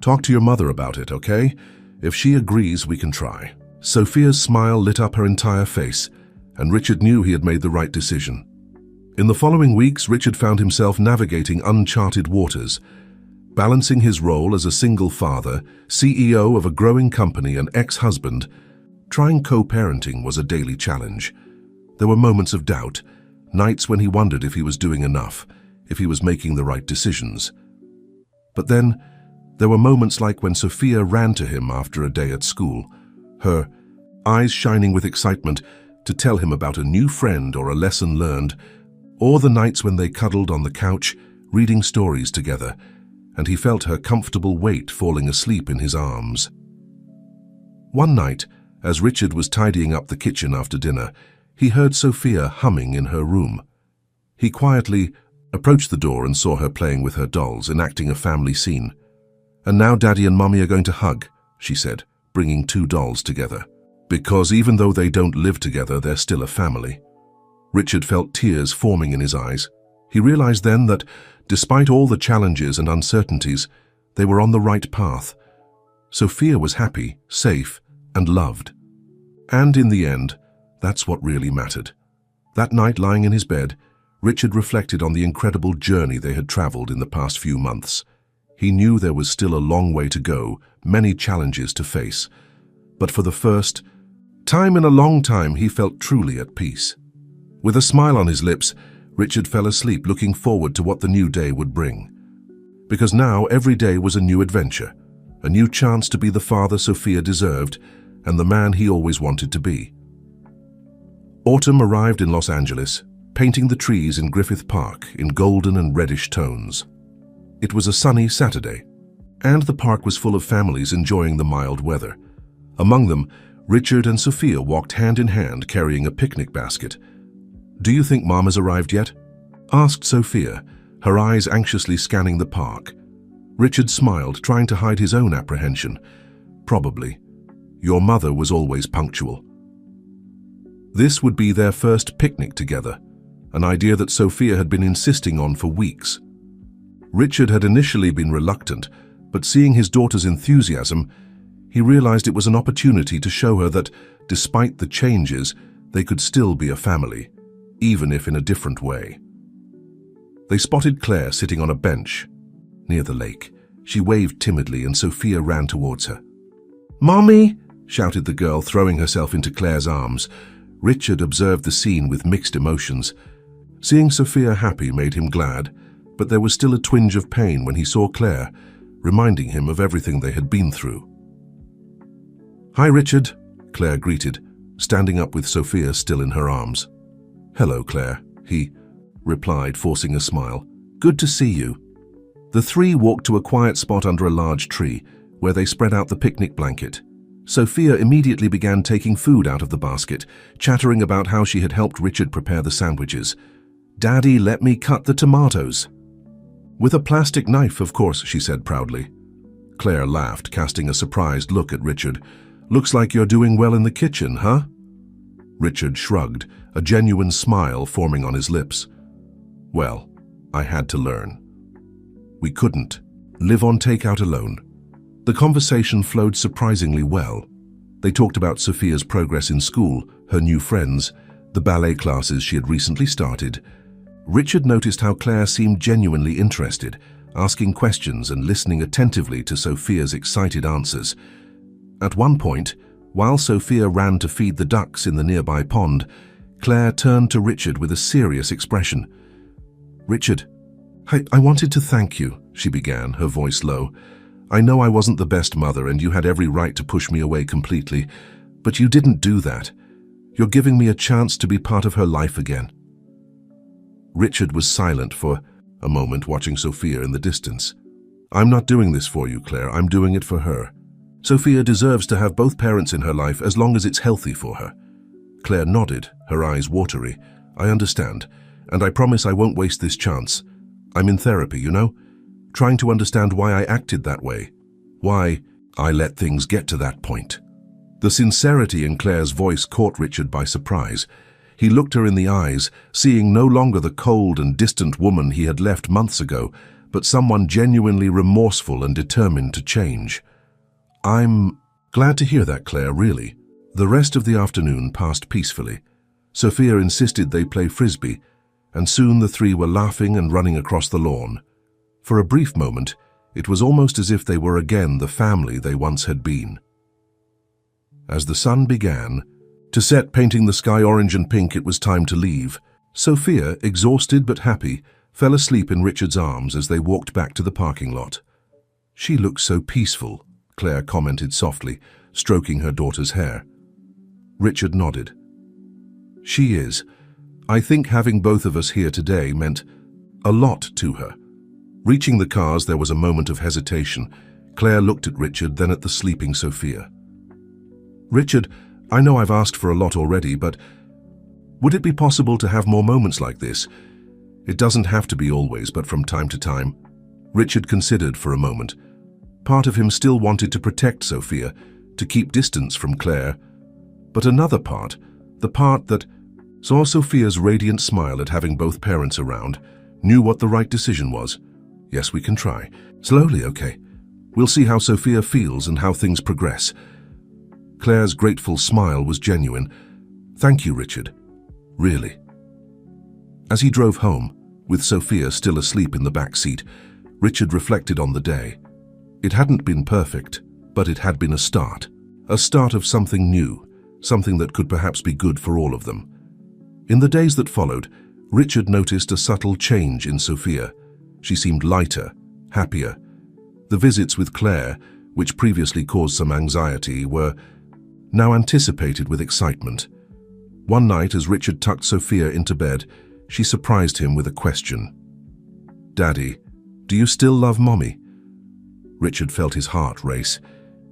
talk to your mother about it, okay? If she agrees, we can try." Sophia's smile lit up her entire face, and Richard knew he had made the right decision. In the following weeks, Richard found himself navigating uncharted waters. Balancing his role as a single father, CEO of a growing company and ex-husband, trying co-parenting was a daily challenge. There were moments of doubt, nights when he wondered if he was doing enough, if he was making the right decisions. But then, there were moments like when Sophia ran to him after a day at school, her eyes shining with excitement to tell him about a new friend or a lesson learned, or the nights when they cuddled on the couch, reading stories together, and he felt her comfortable weight falling asleep in his arms. One night, as Richard was tidying up the kitchen after dinner, he heard Sophia humming in her room. He quietly approached the door and saw her playing with her dolls, enacting a family scene. "And now Daddy and Mommy are going to hug," she said, bringing two dolls together. Because even though they don't live together, they're still a family. Richard felt tears forming in his eyes. He realized then that, despite all the challenges and uncertainties, they were on the right path. Sophia was happy, safe, and loved. And in the end, that's what really mattered. That night, lying in his bed, Richard reflected on the incredible journey they had traveled in the past few months. He knew there was still a long way to go, many challenges to face. But for the first time in a long time, he felt truly at peace. With a smile on his lips, Richard fell asleep, looking forward to what the new day would bring. Because now every day was a new adventure, a new chance to be the father Sophia deserved and the man he always wanted to be. Autumn arrived in Los Angeles, painting the trees in Griffith Park in golden and reddish tones. It was a sunny Saturday, and the park was full of families enjoying the mild weather. Among them, Richard and Sophia walked hand in hand carrying a picnic basket. "Do you think Mom has arrived yet?" asked Sophia, her eyes anxiously scanning the park. Richard smiled, trying to hide his own apprehension. "Probably. Your mother was always punctual." This would be their first picnic together, an idea that Sophia had been insisting on for weeks. Richard had initially been reluctant, but seeing his daughter's enthusiasm, he realized it was an opportunity to show her that, despite the changes, they could still be a family, even if in a different way. They spotted Claire sitting on a bench near the lake. She waved timidly and Sophia ran towards her. "Mommy!" shouted the girl, throwing herself into Claire's arms. Richard observed the scene with mixed emotions. Seeing Sophia happy made him glad, but there was still a twinge of pain when he saw Claire, reminding him of everything they had been through. "Hi, Richard," Claire greeted, standing up with Sophia still in her arms. "Hello, Claire," he replied, forcing a smile. "Good to see you." The three walked to a quiet spot under a large tree, where they spread out the picnic blanket. Sophia immediately began taking food out of the basket, chattering about how she had helped Richard prepare the sandwiches. "Daddy, let me cut the tomatoes." "With a plastic knife, of course," she said proudly. Claire laughed, casting a surprised look at Richard. "Looks like you're doing well in the kitchen, huh?" Richard shrugged, a genuine smile forming on his lips. "Well, I had to learn. We couldn't live on takeout alone." The conversation flowed surprisingly well. They talked about Sophia's progress in school, her new friends, the ballet classes she had recently started. Richard noticed how Claire seemed genuinely interested, asking questions and listening attentively to Sophia's excited answers. At one point, while Sophia ran to feed the ducks in the nearby pond, Claire turned to Richard with a serious expression. "Richard, I wanted to thank you," she began, her voice low. "I know I wasn't the best mother and you had every right to push me away completely, but you didn't do that. You're giving me a chance to be part of her life again." Richard was silent for a moment, watching Sophia in the distance. "I'm not doing this for you, Claire. I'm doing it for her. Sophia deserves to have both parents in her life as long as it's healthy for her." Claire nodded, her eyes watery. "I understand, and I promise I won't waste this chance. I'm in therapy, you know, trying to understand why I acted that way, why I let things get to that point." The sincerity in Claire's voice caught Richard by surprise. He looked her in the eyes, seeing no longer the cold and distant woman he had left months ago, but someone genuinely remorseful and determined to change. "I'm glad to hear that, Claire, really." The rest of the afternoon passed peacefully. Sophia insisted they play frisbee, and soon the three were laughing and running across the lawn. For a brief moment, it was almost as if they were again the family they once had been. As the sun began to set, painting the sky orange and pink, it was time to leave. Sophia, exhausted but happy, fell asleep in Richard's arms as they walked back to the parking lot. "She looks so peaceful," Claire commented softly, stroking her daughter's hair. Richard nodded. "She is. I think having both of us here today meant a lot to her." Reaching the cars, there was a moment of hesitation. Claire looked at Richard, then at the sleeping Sophia. "Richard, I know I've asked for a lot already, but would it be possible to have more moments like this? It doesn't have to be always, but from time to time." Richard considered for a moment. Part of him still wanted to protect Sophia, to keep distance from Claire. But another part, the part that saw Sophia's radiant smile at having both parents around, knew what the right decision was. "Yes, we can try. Slowly, okay? We'll see how Sophia feels and how things progress." Claire's grateful smile was genuine. "Thank you, Richard. Really." As he drove home, with Sophia still asleep in the back seat, Richard reflected on the day. It hadn't been perfect, but it had been a start of something new, something that could perhaps be good for all of them. In the days that followed, Richard noticed a subtle change in Sophia. She seemed lighter, happier. The visits with Claire, which previously caused some anxiety, were now anticipated with excitement. One night, as Richard tucked Sophia into bed, she surprised him with a question. "Daddy, do you still love Mommy?" Richard felt his heart race.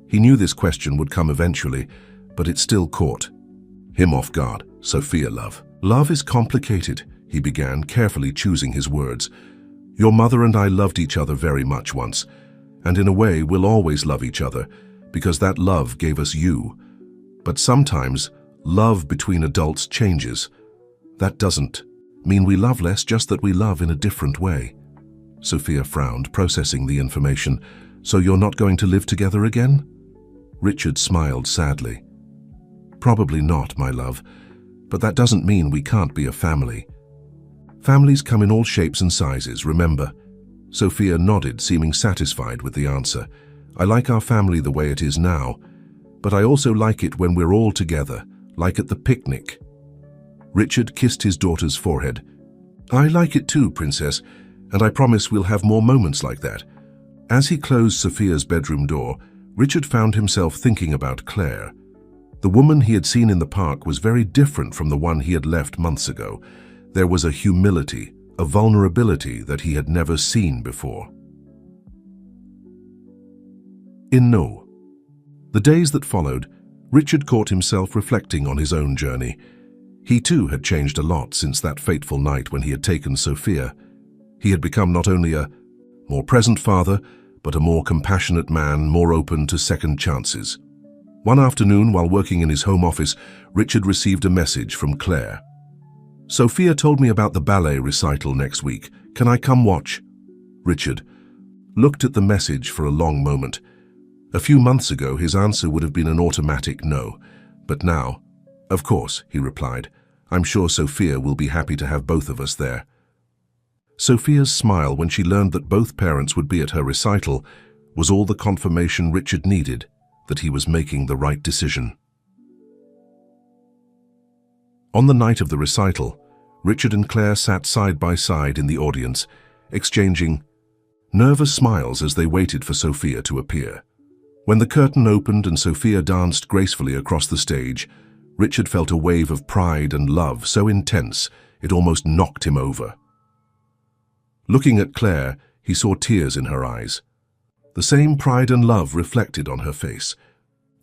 He knew this question would come eventually, but it still caught him off guard. "Sophia, love. Love is complicated," he began, carefully choosing his words. "Your mother and I loved each other very much once, and in a way we'll always love each other, because that love gave us you. But sometimes love between adults changes. That doesn't mean we love less, just that we love in a different way." Sophia frowned, processing the information. "So you're not going to live together again?" Richard smiled sadly. "Probably not, my love, but that doesn't mean we can't be a family. Families come in all shapes and sizes, remember?" Sophia nodded, seeming satisfied with the answer. "I like our family the way it is now, but I also like it when we're all together, like at the picnic." Richard kissed his daughter's forehead. "I like it too, Princess, and I promise we'll have more moments like that." As he closed Sophia's bedroom door, Richard found himself thinking about Claire. The woman he had seen in the park was very different from the one he had left months ago. There was a humility, a vulnerability that he had never seen before. In No. The days that followed, Richard caught himself reflecting on his own journey. He too had changed a lot since that fateful night when he had taken Sophia. He had become not only a more present father, but a more compassionate man, more open to second chances. One afternoon, while working in his home office, Richard received a message from Claire. "Sophia told me about the ballet recital next week. Can I come watch?" Richard looked at the message for a long moment. A few months ago, his answer would have been an automatic no. But now, "Of course," he replied. "I'm sure Sophia will be happy to have both of us there." Sophia's smile when she learned that both parents would be at her recital was all the confirmation Richard needed that he was making the right decision. On the night of the recital, Richard and Claire sat side by side in the audience, exchanging nervous smiles as they waited for Sophia to appear. When the curtain opened and Sophia danced gracefully across the stage, Richard felt a wave of pride and love so intense it almost knocked him over. Looking at Claire, he saw tears in her eyes. The same pride and love reflected on her face.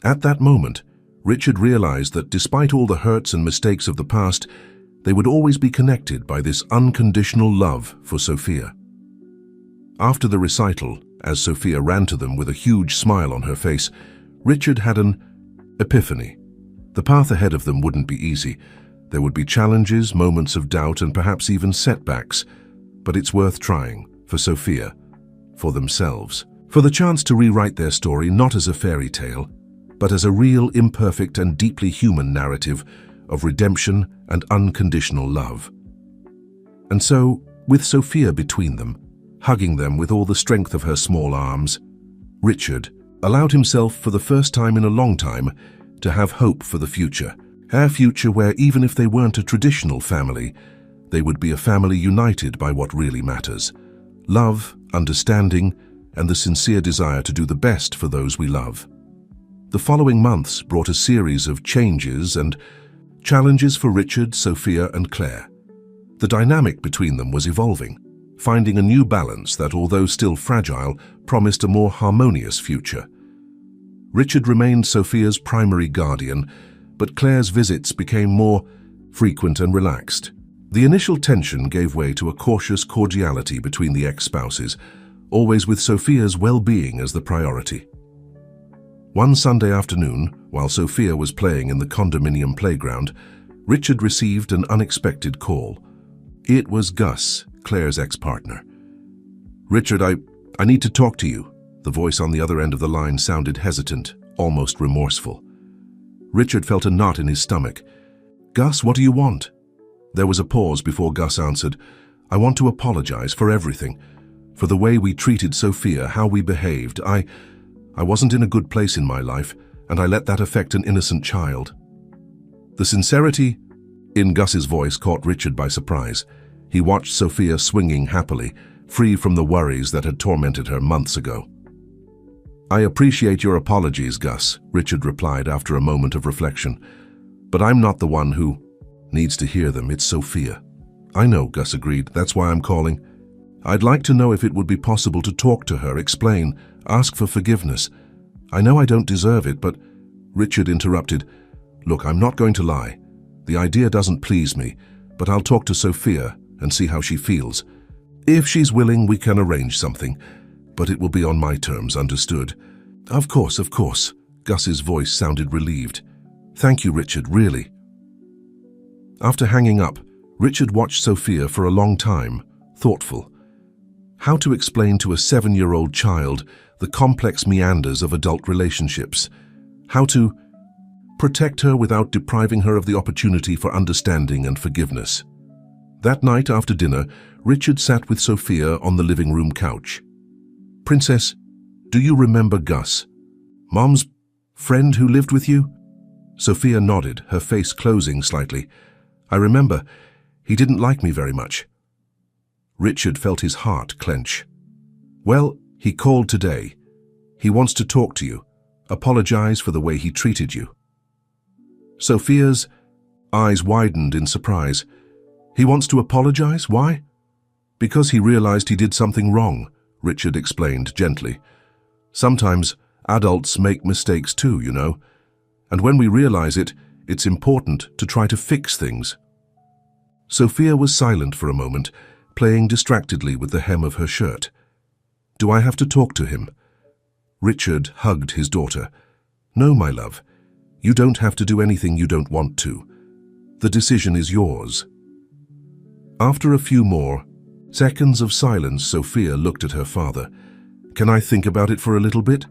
At that moment, Richard realized that despite all the hurts and mistakes of the past, they would always be connected by this unconditional love for Sophia. After the recital, as Sophia ran to them with a huge smile on her face, Richard had an epiphany. The path ahead of them wouldn't be easy. There would be challenges, moments of doubt, and perhaps even setbacks. But it's worth trying, for Sophia, for themselves, for the chance to rewrite their story not as a fairy tale, but as a real, imperfect, and deeply human narrative of redemption and unconditional love. And so, with Sophia between them, hugging them with all the strength of her small arms, Richard allowed himself for the first time in a long time to have hope for the future. A future where even if they weren't a traditional family, They would be a family united by what really matters: love, understanding, and the sincere desire to do the best for those we love. The following months brought a series of changes and challenges for Richard, Sophia, and Claire. The dynamic between them was evolving, finding a new balance that, although still fragile, promised a more harmonious future. Richard remained Sophia's primary guardian, but Claire's visits became more frequent and relaxed. The initial tension gave way to a cautious cordiality between the ex-spouses, always with Sophia's well-being as the priority. One Sunday afternoon, while Sophia was playing in the condominium playground, Richard received an unexpected call. It was Gus, Claire's ex-partner. "Richard, I need to talk to you." The voice on the other end of the line sounded hesitant, almost remorseful. Richard felt a knot in his stomach. "Gus, what do you want?" There was a pause before Gus answered. "I want to apologize for everything, for the way we treated Sophia, how we behaved. I wasn't in a good place in my life, and I let that affect an innocent child." The sincerity in Gus's voice caught Richard by surprise. He watched Sophia swinging happily, free from the worries that had tormented her months ago. "I appreciate your apologies, Gus," Richard replied after a moment of reflection. "But I'm not the one who needs to hear them, it's Sophia." "I know," Gus agreed. "That's why I'm calling. I'd like to know if it would be possible to talk to her, explain, ask for forgiveness. I know I don't deserve it, but—" Richard interrupted. "Look, I'm not going to lie. The idea doesn't please me, but I'll talk to Sophia and see how she feels. If she's willing, we can arrange something, but it will be on my terms, understood?" Of course," Gus's voice sounded relieved. "Thank you, Richard, really." After hanging up, Richard watched Sophia for a long time, thoughtful. How to explain to a 7-year-old child the complex meanders of adult relationships? How to protect her without depriving her of the opportunity for understanding and forgiveness? That night after dinner, Richard sat with Sophia on the living room couch. "Princess, do you remember Gus, Mom's friend who lived with you?" Sophia nodded, her face closing slightly. "I remember. He didn't like me very much." Richard felt his heart clench. "Well, he called today. He wants to talk to you, apologize for the way he treated you." Sophia's eyes widened in surprise. "He wants to apologize? Why?" "Because he realized he did something wrong," Richard explained gently. "Sometimes adults make mistakes too, you know. And when we realize it, it's important to try to fix things." Sophia was silent for a moment, playing distractedly with the hem of her shirt. "Do I have to talk to him?" Richard hugged his daughter. "No, my love. You don't have to do anything you don't want to. The decision is yours." After a few more seconds of silence, Sophia looked at her father. "Can I think about it for a little bit?"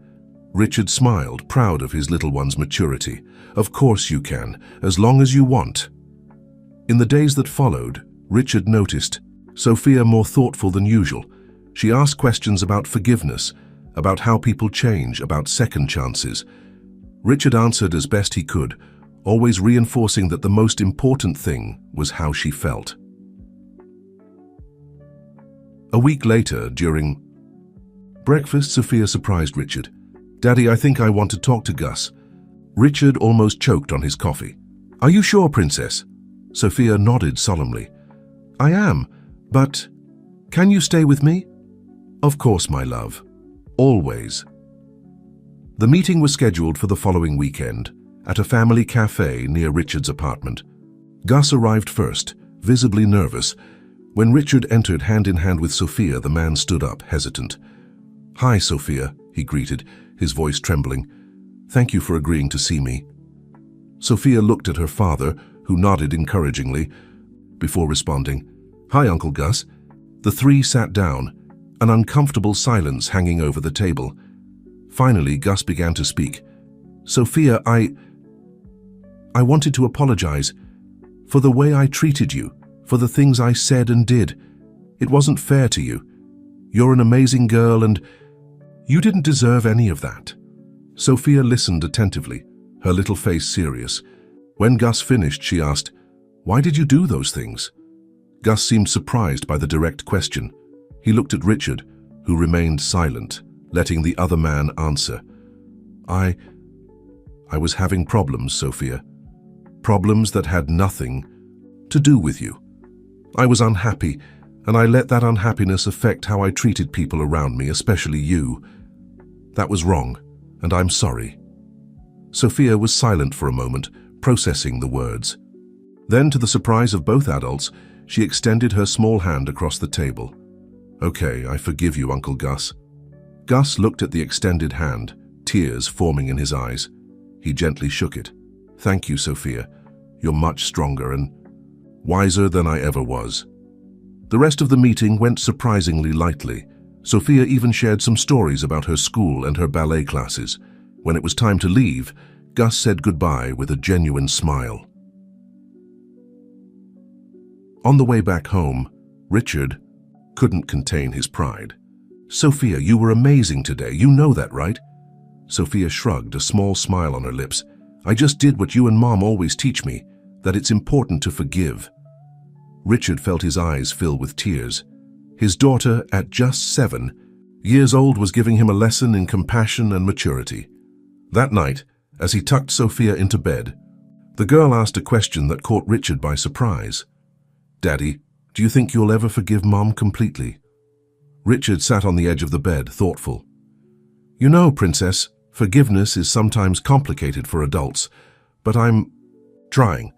Richard smiled, proud of his little one's maturity. "Of course you can, as long as you want." In the days that followed, Richard noticed Sophia more thoughtful than usual. She asked questions about forgiveness, about how people change, about second chances. Richard answered as best he could, always reinforcing that the most important thing was how she felt. A week later, during breakfast, Sophia surprised Richard. "Daddy, I think I want to talk to Gus." Richard almost choked on his coffee. "Are you sure, Princess?" Sophia nodded solemnly. "I am, but can you stay with me?" "Of course, my love. Always." The meeting was scheduled for the following weekend, at a family cafe near Richard's apartment. Gus arrived first, visibly nervous. When Richard entered hand in hand with Sophia, the man stood up, hesitant. "Hi, Sophia," he greeted, his voice trembling. "Thank you for agreeing to see me." Sophia looked at her father, who nodded encouragingly, before responding, "Hi, Uncle Gus." The three sat down, an uncomfortable silence hanging over the table. Finally, Gus began to speak. "Sophia, I wanted to apologize for the way I treated you, for the things I said and did. It wasn't fair to you. You're an amazing girl and you didn't deserve any of that." Sophia listened attentively, her little face serious. When Gus finished, she asked, "Why did you do those things?" Gus seemed surprised by the direct question. He looked at Richard, who remained silent, letting the other man answer. I was having problems, Sophia. Problems that had nothing to do with you. I was unhappy, and I let that unhappiness affect how I treated people around me, especially you. That was wrong, and I'm sorry. Sophia was silent for a moment, processing the words. Then, to the surprise of both adults, she extended her small hand across the table. Okay, I forgive you, Uncle Gus. Gus looked at the extended hand, tears forming in his eyes. He gently shook it. Thank you, Sophia. You're much stronger and wiser than I ever was. The rest of the meeting went surprisingly lightly. Sophia even shared some stories about her school and her ballet classes. When it was time to leave, Gus said goodbye with a genuine smile. On the way back home, Richard couldn't contain his pride. Sophia, you were amazing today. You know that, right? Sophia shrugged, a small smile on her lips. I just did what you and Mom always teach me, that it's important to forgive. Richard felt his eyes fill with tears. His daughter, at just 7 years old, was giving him a lesson in compassion and maturity. That night, as he tucked Sophia into bed, the girl asked a question that caught Richard by surprise. Daddy, do you think you'll ever forgive Mom completely? Richard sat on the edge of the bed, thoughtful. You know, Princess, forgiveness is sometimes complicated for adults, but I'm trying.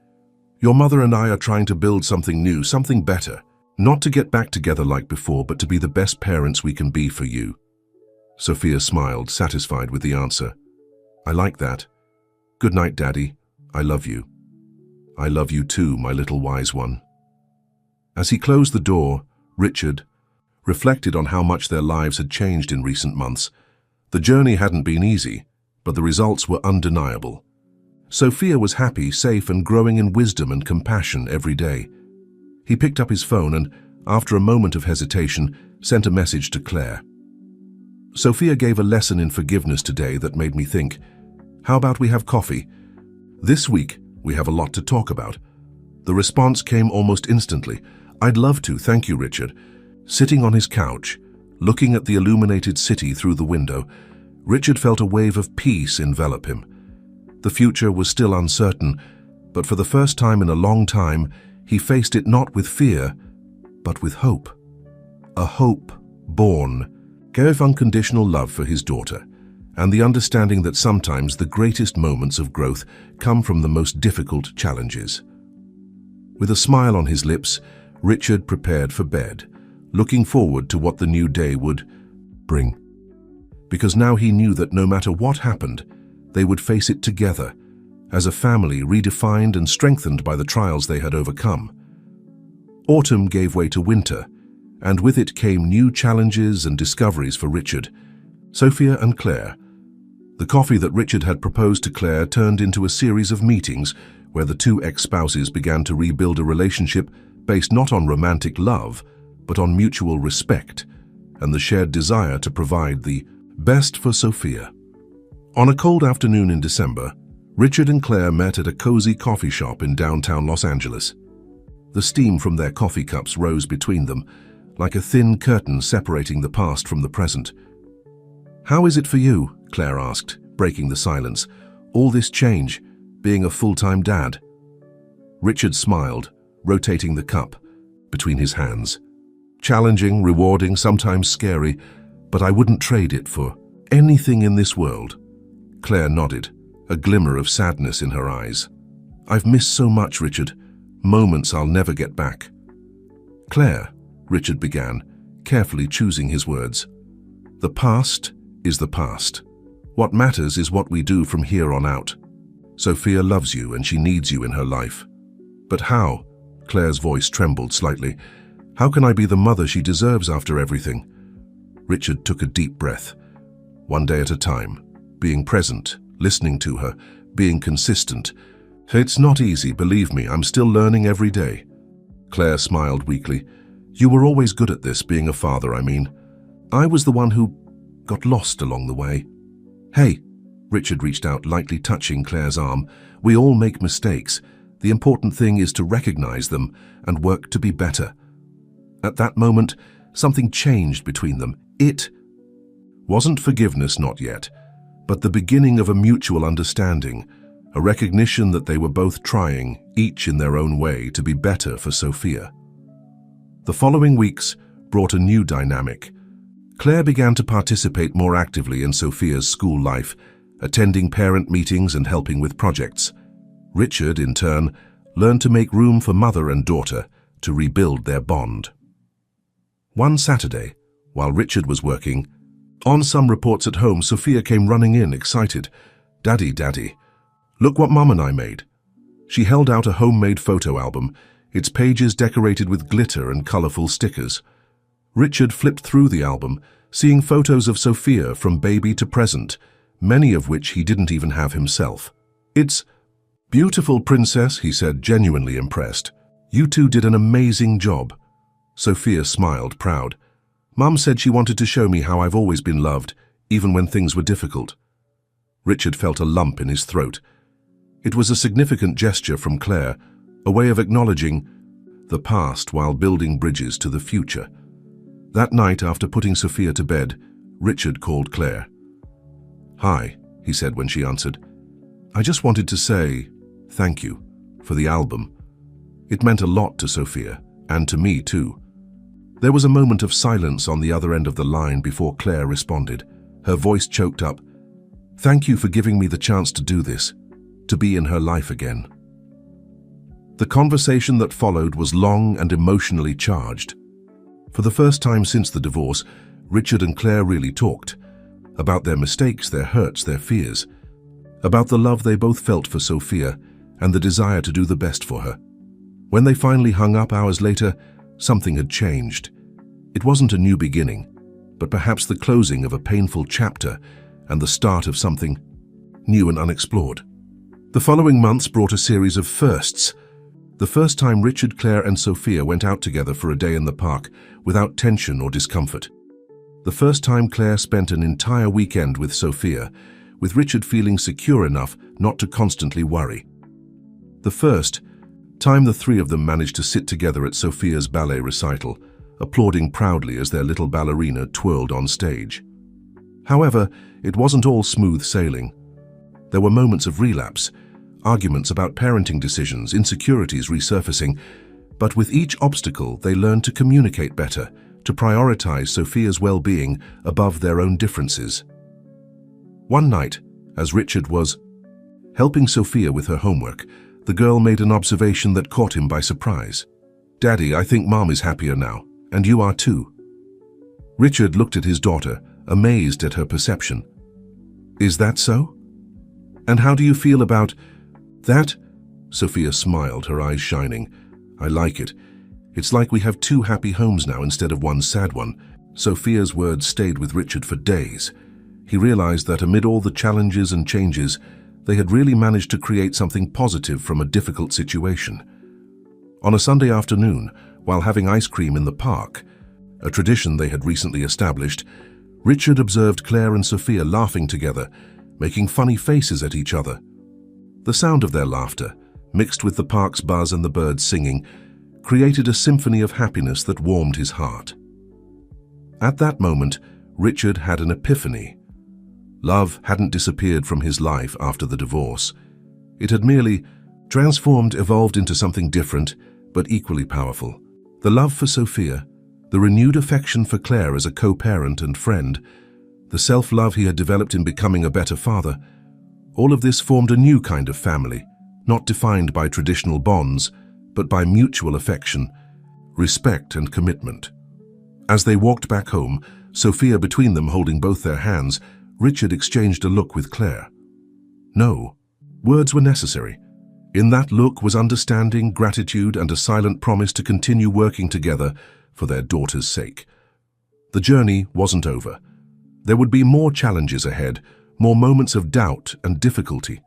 Your mother and I are trying to build something new, something better. Not to get back together like before, but to be the best parents we can be for you. Sophia smiled, satisfied with the answer. I like that. Good night, Daddy. I love you. I love you too, my little wise one. As he closed the door, Richard reflected on how much their lives had changed in recent months. The journey hadn't been easy, but the results were undeniable. Sophia was happy, safe, and growing in wisdom and compassion every day. He picked up his phone and, after a moment of hesitation, sent a message to Claire. Sophia gave a lesson in forgiveness today that made me think, how about we have coffee? This week, we have a lot to talk about. The response came almost instantly. I'd love to, thank you, Richard. Sitting on his couch, looking at the illuminated city through the window, Richard felt a wave of peace envelop him. The future was still uncertain, but for the first time in a long time, he faced it not with fear, but with hope. A hope born of unconditional love for his daughter, and the understanding that sometimes the greatest moments of growth come from the most difficult challenges. With a smile on his lips, Richard prepared for bed, looking forward to what the new day would bring. Because now he knew that no matter what happened, they would face it together, as a family redefined and strengthened by the trials they had overcome. Autumn gave way to winter, and with it came new challenges and discoveries for Richard, Sophia and Claire. The coffee that Richard had proposed to Claire turned into a series of meetings where the two ex-spouses began to rebuild a relationship based not on romantic love, but on mutual respect and the shared desire to provide the best for Sophia. On a cold afternoon in December, Richard and Claire met at a cozy coffee shop in downtown Los Angeles. The steam from their coffee cups rose between them, like a thin curtain separating the past from the present. How is it for you? Claire asked, breaking the silence. All this change, being a full-time dad. Richard smiled, rotating the cup between his hands. Challenging, rewarding, sometimes scary, but I wouldn't trade it for anything in this world. Claire nodded, a glimmer of sadness in her eyes. I've missed so much, Richard. Moments I'll never get back. Claire, Richard began, carefully choosing his words. The past is the past. What matters is what we do from here on out. Sophia loves you and she needs you in her life. But how? Claire's voice trembled slightly. How can I be the mother she deserves after everything? Richard took a deep breath. One day at a time, being present, listening to her, being consistent. It's not easy, believe me, I'm still learning every day. Claire smiled weakly. You were always good at this, being a father, I mean. I was the one who got lost along the way. Hey, Richard reached out, lightly touching Claire's arm. We all make mistakes. The important thing is to recognize them and work to be better. At that moment, something changed between them. It wasn't forgiveness, not yet, but the beginning of a mutual understanding, a recognition that they were both trying, each in their own way, to be better for Sophia. The following weeks brought a new dynamic. Claire began to participate more actively in Sophia's school life, attending parent meetings and helping with projects. Richard, in turn, learned to make room for mother and daughter to rebuild their bond. One Saturday, while Richard was working, on some reports at home, Sophia came running in, excited. "Daddy, Daddy, look what Mum and I made." She held out a homemade photo album, its pages decorated with glitter and colorful stickers. Richard flipped through the album, seeing photos of Sophia from baby to present, many of which he didn't even have himself. "It's beautiful, Princess," he said, genuinely impressed. "You two did an amazing job." Sophia smiled, proud. "Mum said she wanted to show me how I've always been loved, even when things were difficult." Richard felt a lump in his throat. It was a significant gesture from Claire, a way of acknowledging the past while building bridges to the future. That night, after putting Sophia to bed, Richard called Claire. "Hi," he said when she answered. "I just wanted to say thank you for the album. It meant a lot to Sophia, and to me too." There was a moment of silence on the other end of the line before Claire responded, her voice choked up. "Thank you for giving me the chance to do this, to be in her life again." The conversation that followed was long and emotionally charged. For the first time since the divorce, Richard and Claire really talked about their mistakes, their hurts, their fears, about the love they both felt for Sophia and the desire to do the best for her. When they finally hung up hours later, something had changed. It wasn't a new beginning, but perhaps the closing of a painful chapter and the start of something new and unexplored. The following months brought a series of firsts. The first time Richard, Claire and Sophia went out together for a day in the park without tension or discomfort. The first time Claire spent an entire weekend with Sophia, with Richard feeling secure enough not to constantly worry. The first time the three of them managed to sit together at Sophia's ballet recital, applauding proudly as their little ballerina twirled on stage. However, it wasn't all smooth sailing. There were moments of relapse, arguments about parenting decisions, insecurities resurfacing, but with each obstacle they learned to communicate better, to prioritize Sophia's well-being above their own differences. One night, as Richard was helping Sophia with her homework, the girl made an observation that caught him by surprise. "Daddy, I think Mom is happier now, and you are too." Richard looked at his daughter, amazed at her perception. "Is that so? And how do you feel about that?" Sophia smiled, her eyes shining. "I like it. It's like we have two happy homes now instead of one sad one." Sophia's words stayed with Richard for days. He realized that amid all the challenges and changes, they had really managed to create something positive from a difficult situation. On a Sunday afternoon, while having ice cream in the park, a tradition they had recently established, Richard observed Claire and Sophia laughing together, making funny faces at each other. The sound of their laughter, mixed with the park's buzz and the birds singing, created a symphony of happiness that warmed his heart. At that moment, Richard had an epiphany. Love hadn't disappeared from his life after the divorce. It had merely transformed, evolved into something different, but equally powerful. The love for Sophia, the renewed affection for Claire as a co-parent and friend, the self-love he had developed in becoming a better father, all of this formed a new kind of family, not defined by traditional bonds, but by mutual affection, respect and commitment. As they walked back home, Sophia between them holding both their hands, Richard exchanged a look with Claire. No words were necessary. In that look was understanding, gratitude, and a silent promise to continue working together for their daughter's sake. The journey wasn't over. There would be more challenges ahead, more moments of doubt and difficulty.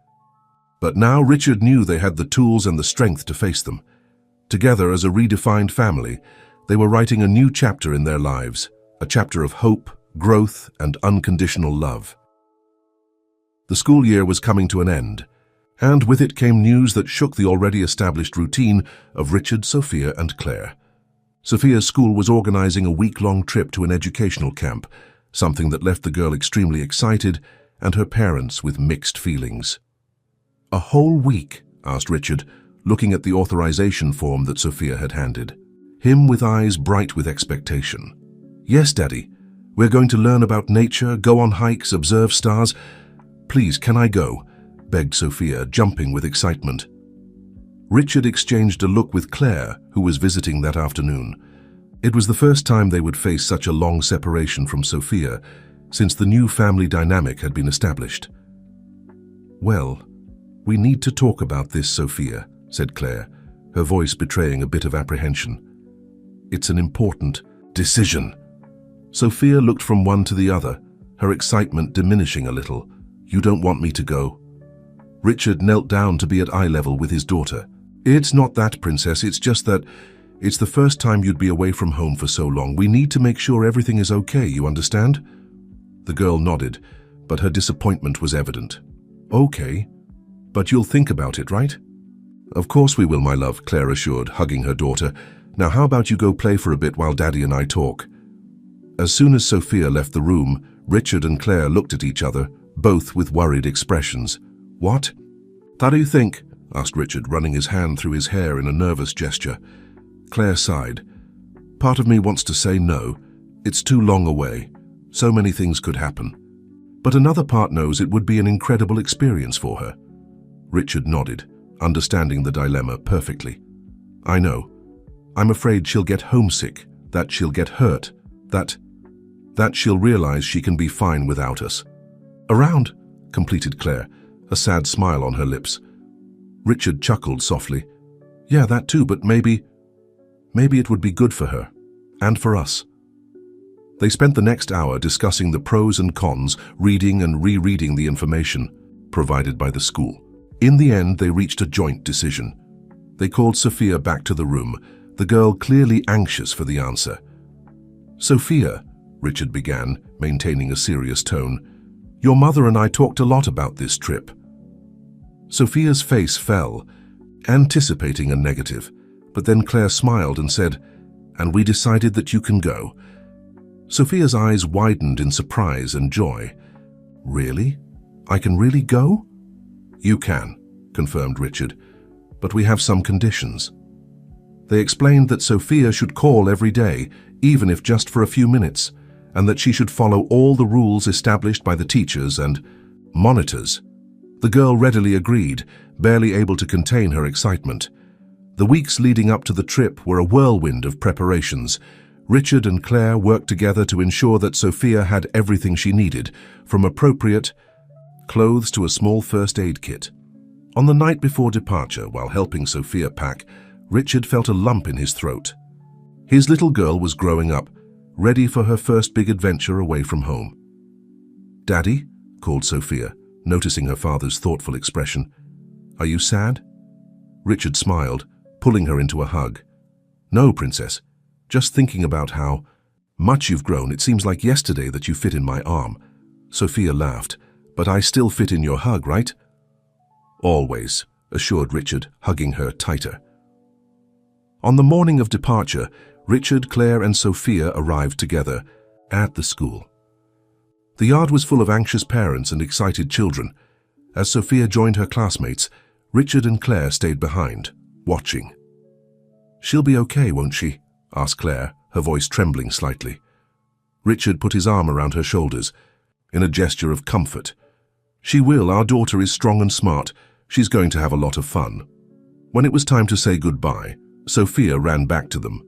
But now Richard knew they had the tools and the strength to face them. Together as a redefined family, they were writing a new chapter in their lives, a chapter of hope, growth, and unconditional love. The school year was coming to an end, And with it came news that shook the already established routine of Richard, Sophia, and Claire. Sophia's school was organizing a week-long trip to an educational camp, something that left the girl extremely excited and her parents with mixed feelings. "A whole week?" asked Richard, looking at the authorization form that Sophia had handed. Him with eyes bright with expectation. "Yes, Daddy. We're going to learn about nature, go on hikes, observe stars. Please, can I go?" begged Sophia, jumping with excitement. Richard exchanged a look with Claire, who was visiting that afternoon. It was the first time they would face such a long separation from Sophia, since the new family dynamic had been established. "Well, we need to talk about this, Sophia," said Claire, her voice betraying a bit of apprehension. "It's an important decision." Sophia looked from one to the other, her excitement diminishing a little. "You don't want me to go?" Richard knelt down to be at eye level with his daughter. "It's not that, Princess, it's just that it's the first time you'd be away from home for so long. We need to make sure everything is okay, you understand?" The girl nodded, but her disappointment was evident. "Okay, but you'll think about it, right?" "Of course we will, my love," Claire assured, hugging her daughter. "Now how about you go play for a bit while Daddy and I talk?" As soon as Sophia left the room, Richard and Claire looked at each other, both with worried expressions. "What? How do you think?" asked Richard, running his hand through his hair in a nervous gesture. Claire sighed. "Part of me wants to say no. It's too long away. So many things could happen. But another part knows it would be an incredible experience for her." Richard nodded, understanding the dilemma perfectly. "I know. I'm afraid she'll get homesick, that she'll get hurt, that she'll realize she can be fine without us." "Around," completed Claire, a sad smile on her lips. Richard chuckled softly. "Yeah, that too, but maybe it would be good for her, and for us." They spent the next hour discussing the pros and cons, reading and rereading the information provided by the school. In the end, they reached a joint decision. They called Sophia back to the room, the girl clearly anxious for the answer. "Sophia," Richard began, maintaining a serious tone, "your mother and I talked a lot about this trip." Sophia's face fell, anticipating a negative, but then Claire smiled and said, "And we decided that you can go." Sophia's eyes widened in surprise and joy. "Really? I can really go?" "You can," confirmed Richard, "but we have some conditions." They explained that Sophia should call every day, even if just for a few minutes, and that she should follow all the rules established by the teachers and monitors. The girl readily agreed, barely able to contain her excitement. The weeks leading up to the trip were a whirlwind of preparations. Richard and Claire worked together to ensure that Sophia had everything she needed, from appropriate clothes to a small first aid kit. On the night before departure, while helping Sophia pack, Richard felt a lump in his throat. His little girl was growing up, ready for her first big adventure away from home. "Daddy?" called Sophia, noticing her father's thoughtful expression. "Are you sad?" Richard smiled, pulling her into a hug. "No, Princess. Just thinking about how much you've grown. It seems like yesterday that you fit in my arm." Sophia laughed. "But I still fit in your hug, right?" "Always," assured Richard, hugging her tighter. On the morning of departure, Richard, Claire, and Sophia arrived together at the school. The yard was full of anxious parents and excited children. As Sophia joined her classmates, Richard and Claire stayed behind, watching. "She'll be okay, won't she?" asked Claire, her voice trembling slightly. Richard put his arm around her shoulders, in a gesture of comfort. "She will. Our daughter is strong and smart. She's going to have a lot of fun." When it was time to say goodbye, Sophia ran back to them.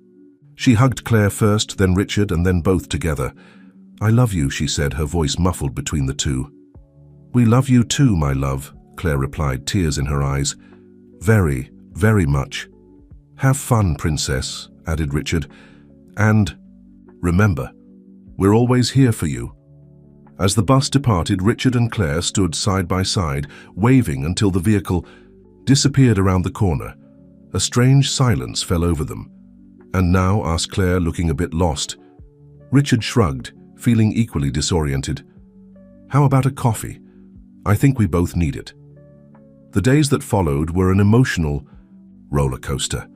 She hugged Claire first, then Richard, and then both together. "I love you," she said, her voice muffled between the two. "We love you too, my love," Claire replied, tears in her eyes. "Very, very much." "Have fun, Princess," added Richard. "And remember, we're always here for you." As the bus departed, Richard and Claire stood side by side, waving until the vehicle disappeared around the corner. A strange silence fell over them. "And now?" asked Claire, looking a bit lost. Richard shrugged, feeling equally disoriented. "How about a coffee? I think we both need it." The days that followed were an emotional roller coaster.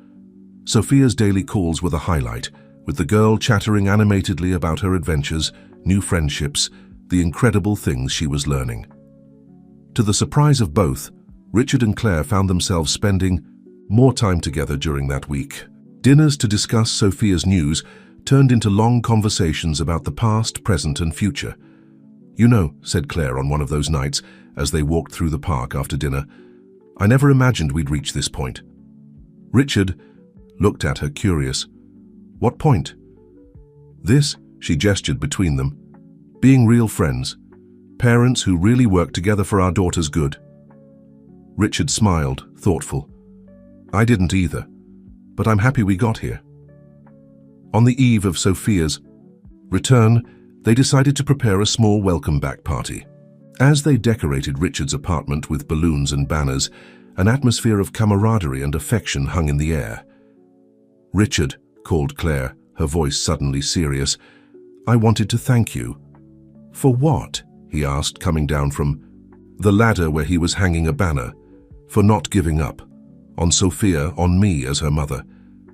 Sophia's daily calls were the highlight, with the girl chattering animatedly about her adventures, new friendships, the incredible things she was learning. To the surprise of both, Richard and Claire found themselves spending more time together during that week. Dinners to discuss Sophia's news turned into long conversations about the past, present, and future. "You know," said Claire on one of those nights as they walked through the park after dinner, "I never imagined we'd reach this point." Richard looked at her, curious. "What point?" "This," she gestured between them. "Being real friends. Parents who really work together for our daughter's good." Richard smiled, thoughtful. "I didn't either, but I'm happy we got here." On the eve of Sophia's return, they decided to prepare a small welcome-back party. As they decorated Richard's apartment with balloons and banners, an atmosphere of camaraderie and affection hung in the air. "Richard," called Claire, her voice suddenly serious, "I wanted to thank you." "For what?" he asked, coming down from the ladder where he was hanging a banner. "For not giving up. On Sophia, on me as her mother.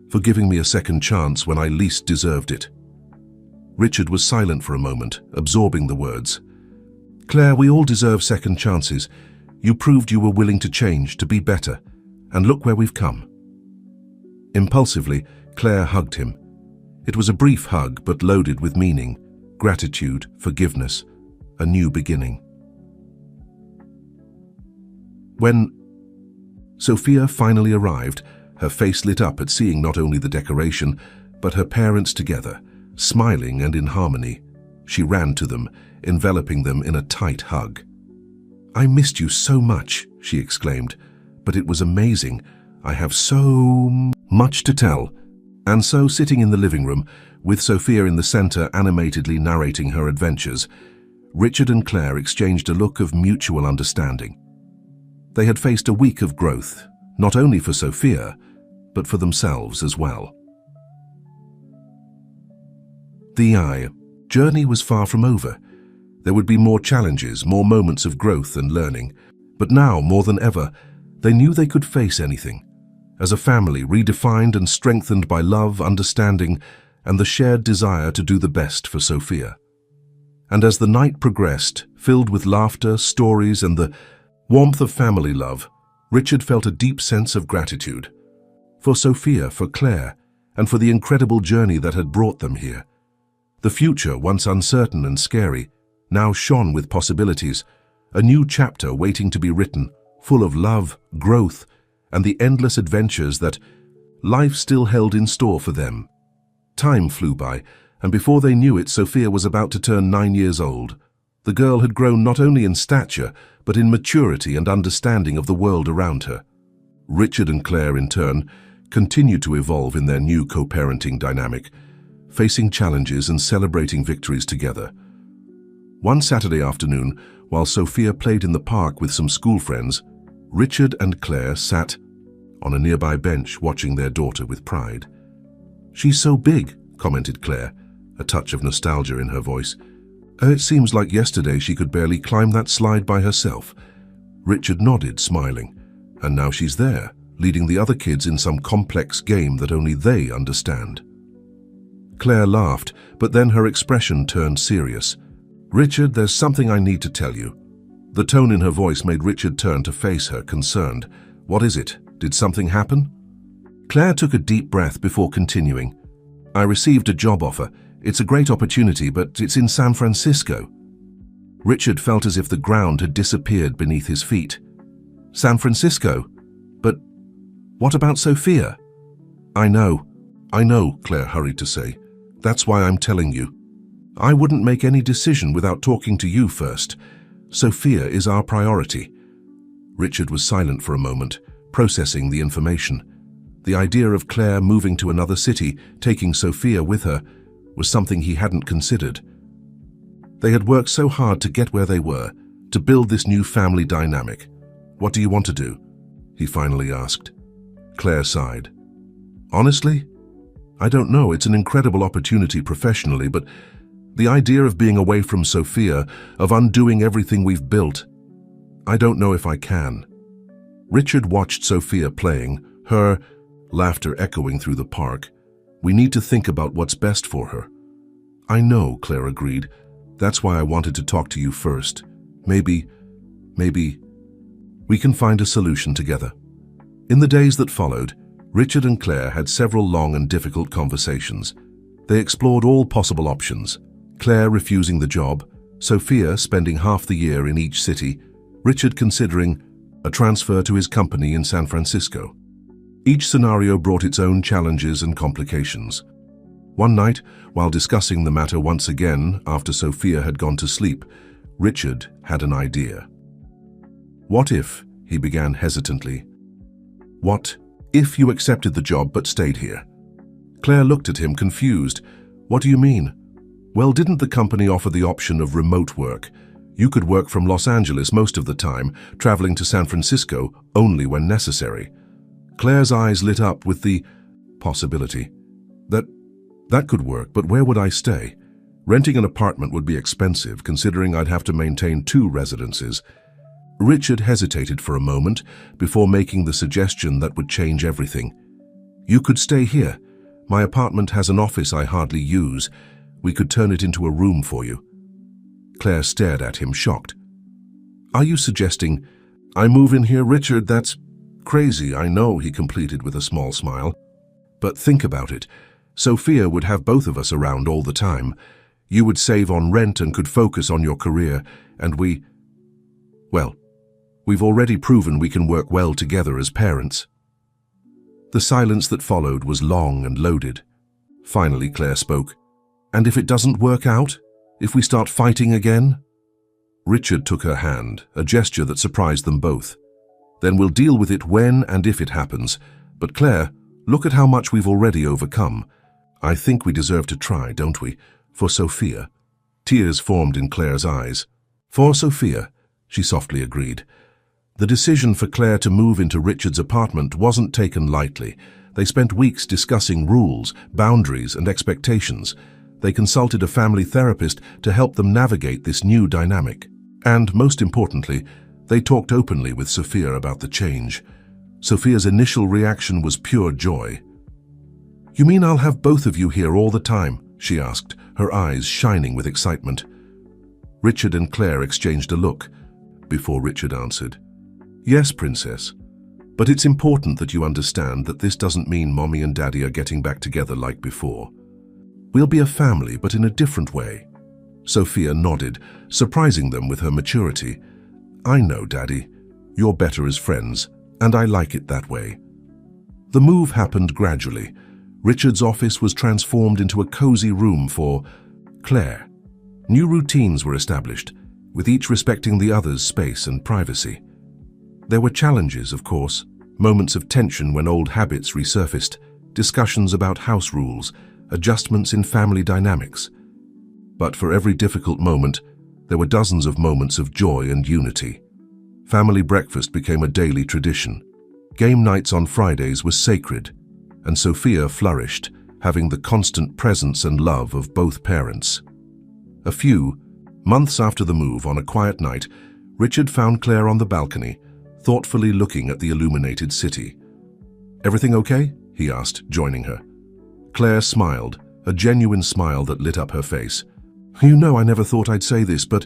For giving me a second chance when I least deserved it." Richard was silent for a moment, absorbing the words. "Claire, we all deserve second chances. You proved you were willing to change, to be better. And look where we've come." Impulsively, Claire hugged him. It was a brief hug, but loaded with meaning, gratitude, forgiveness, a new beginning. When Sophia finally arrived, her face lit up at seeing not only the decoration, but her parents together, smiling and in harmony. She ran to them, enveloping them in a tight hug. "I missed you so much," she exclaimed, "but it was amazing. I have so much to tell." And so, sitting in the living room, with Sophia in the center animatedly narrating her adventures, Richard and Claire exchanged a look of mutual understanding. They had faced a week of growth, not only for Sophia, but for themselves as well. The journey was far from over. There would be more challenges, more moments of growth and learning. But now, more than ever, they knew they could face anything. As a family, redefined and strengthened by love, understanding, and the shared desire to do the best for Sophia. And as the night progressed, filled with laughter, stories, and the warmth of family love, Richard felt a deep sense of gratitude. For Sophia, for Claire, and for the incredible journey that had brought them here. The future, once uncertain and scary, now shone with possibilities, a new chapter waiting to be written, full of love, growth, and the endless adventures that life still held in store for them. Time flew by, and before they knew it, Sophia was about to turn 9 years old. The girl had grown not only in stature, but in maturity and understanding of the world around her. Richard and Claire, in turn, continued to evolve in their new co-parenting dynamic, facing challenges and celebrating victories together. One Saturday afternoon, while Sophia played in the park with some school friends, Richard and Claire sat on a nearby bench watching their daughter with pride. "She's so big," commented Claire, a touch of nostalgia in her voice. "It seems like yesterday she could barely climb that slide by herself." Richard nodded, smiling. "And now she's there, leading the other kids in some complex game that only they understand." Claire laughed, but then her expression turned serious. "Richard, there's something I need to tell you." The tone in her voice made Richard turn to face her, concerned. "What is it? Did something happen?" Claire took a deep breath before continuing. "I received a job offer. It's a great opportunity, but it's in San Francisco." Richard felt as if the ground had disappeared beneath his feet. "San Francisco? But what about Sophia?" I know, Claire hurried to say. "That's why I'm telling you. I wouldn't make any decision without talking to you first. Sophia is our priority." Richard was silent for a moment, processing the information. The idea of Claire moving to another city, taking Sophia with her, was something he hadn't considered. They had worked so hard to get where they were, to build this new family dynamic. "What do you want to do?" he finally asked. Claire sighed. "Honestly, I don't know. It's an incredible opportunity professionally, but the idea of being away from Sophia, of undoing everything we've built, I don't know if I can." Richard watched Sophia playing, her laughter echoing through the park. We need to think about what's best for her. I know, Claire agreed. That's why I wanted to talk to you first. Maybe we can find a solution together. In the days that followed, Richard and Claire had several long and difficult conversations. They explored all possible options. Claire refusing the job, Sophia spending half the year in each city, Richard considering a transfer to his company in San Francisco. Each scenario brought its own challenges and complications. One night, while discussing the matter once again after Sophia had gone to sleep, Richard had an idea. What if, he began hesitantly, what if you accepted the job but stayed here? Claire looked at him confused. What do you mean? Well, didn't the company offer the option of remote work? You could work from Los Angeles most of the time, traveling to San Francisco only when necessary. Claire's eyes lit up with the possibility. That could work, but where would I stay? Renting an apartment would be expensive, considering I'd have to maintain 2 residences. Richard hesitated for a moment before making the suggestion that would change everything. You could stay here. My apartment has an office I hardly use. We could turn it into a room for you. Claire stared at him, shocked. Are you suggesting I move in here, Richard? That's crazy, I know, he completed with a small smile. But think about it. Sophia would have both of us around all the time. You would save on rent and could focus on your career, and we've already proven we can work well together as parents. The silence that followed was long and loaded. Finally, Claire spoke. And if it doesn't work out? If we start fighting again? Richard took her hand, a gesture that surprised them both. Then we'll deal with it when and if it happens. But Claire, look at how much we've already overcome. I think we deserve to try, don't we? For Sophia. Tears formed in Claire's eyes. For Sophia, she softly agreed. The decision for Claire to move into Richard's apartment wasn't taken lightly. They spent weeks discussing rules, boundaries, and expectations. They consulted a family therapist to help them navigate this new dynamic. And, most importantly, they talked openly with Sophia about the change. Sophia's initial reaction was pure joy. You mean I'll have both of you here all the time? She asked, her eyes shining with excitement. Richard and Claire exchanged a look before Richard answered. Yes, Princess. But it's important that you understand that this doesn't mean Mommy and Daddy are getting back together like before. We'll be a family, but in a different way. Sophia nodded, surprising them with her maturity. I know, Daddy. You're better as friends, and I like it that way. The move happened gradually. Richard's office was transformed into a cozy room for Claire. New routines were established, with each respecting the other's space and privacy. There were challenges, of course, moments of tension when old habits resurfaced, discussions about house rules, adjustments in family dynamics. But for every difficult moment, there were dozens of moments of joy and unity. Family breakfast became a daily tradition. Game nights on Fridays were sacred, and Sophia flourished, having the constant presence and love of both parents. A few months after the move, on a quiet night, Richard found Claire on the balcony, thoughtfully looking at the illuminated city. Everything okay? He asked, joining her. Claire smiled, a genuine smile that lit up her face. You know, I never thought I'd say this, but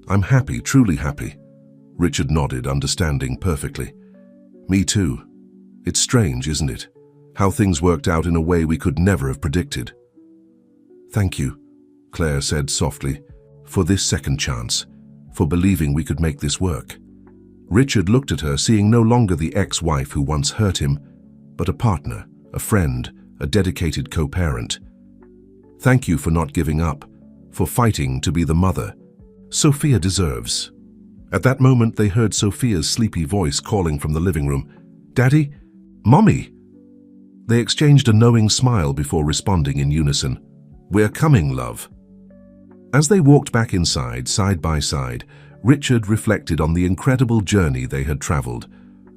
I'm happy, truly happy. Richard nodded, understanding perfectly. Me too. It's strange, isn't it? How things worked out in a way we could never have predicted. Thank you, Claire said softly, for this second chance, for believing we could make this work. Richard looked at her, seeing no longer the ex-wife who once hurt him, but a partner, a friend, a dedicated co-parent. Thank you for not giving up, for fighting to be the mother Sophia deserves. At that moment, they heard Sophia's sleepy voice calling from the living room. Daddy? Mommy? They exchanged a knowing smile before responding in unison. We're coming, love. As they walked back inside, side by side, Richard reflected on the incredible journey they had traveled,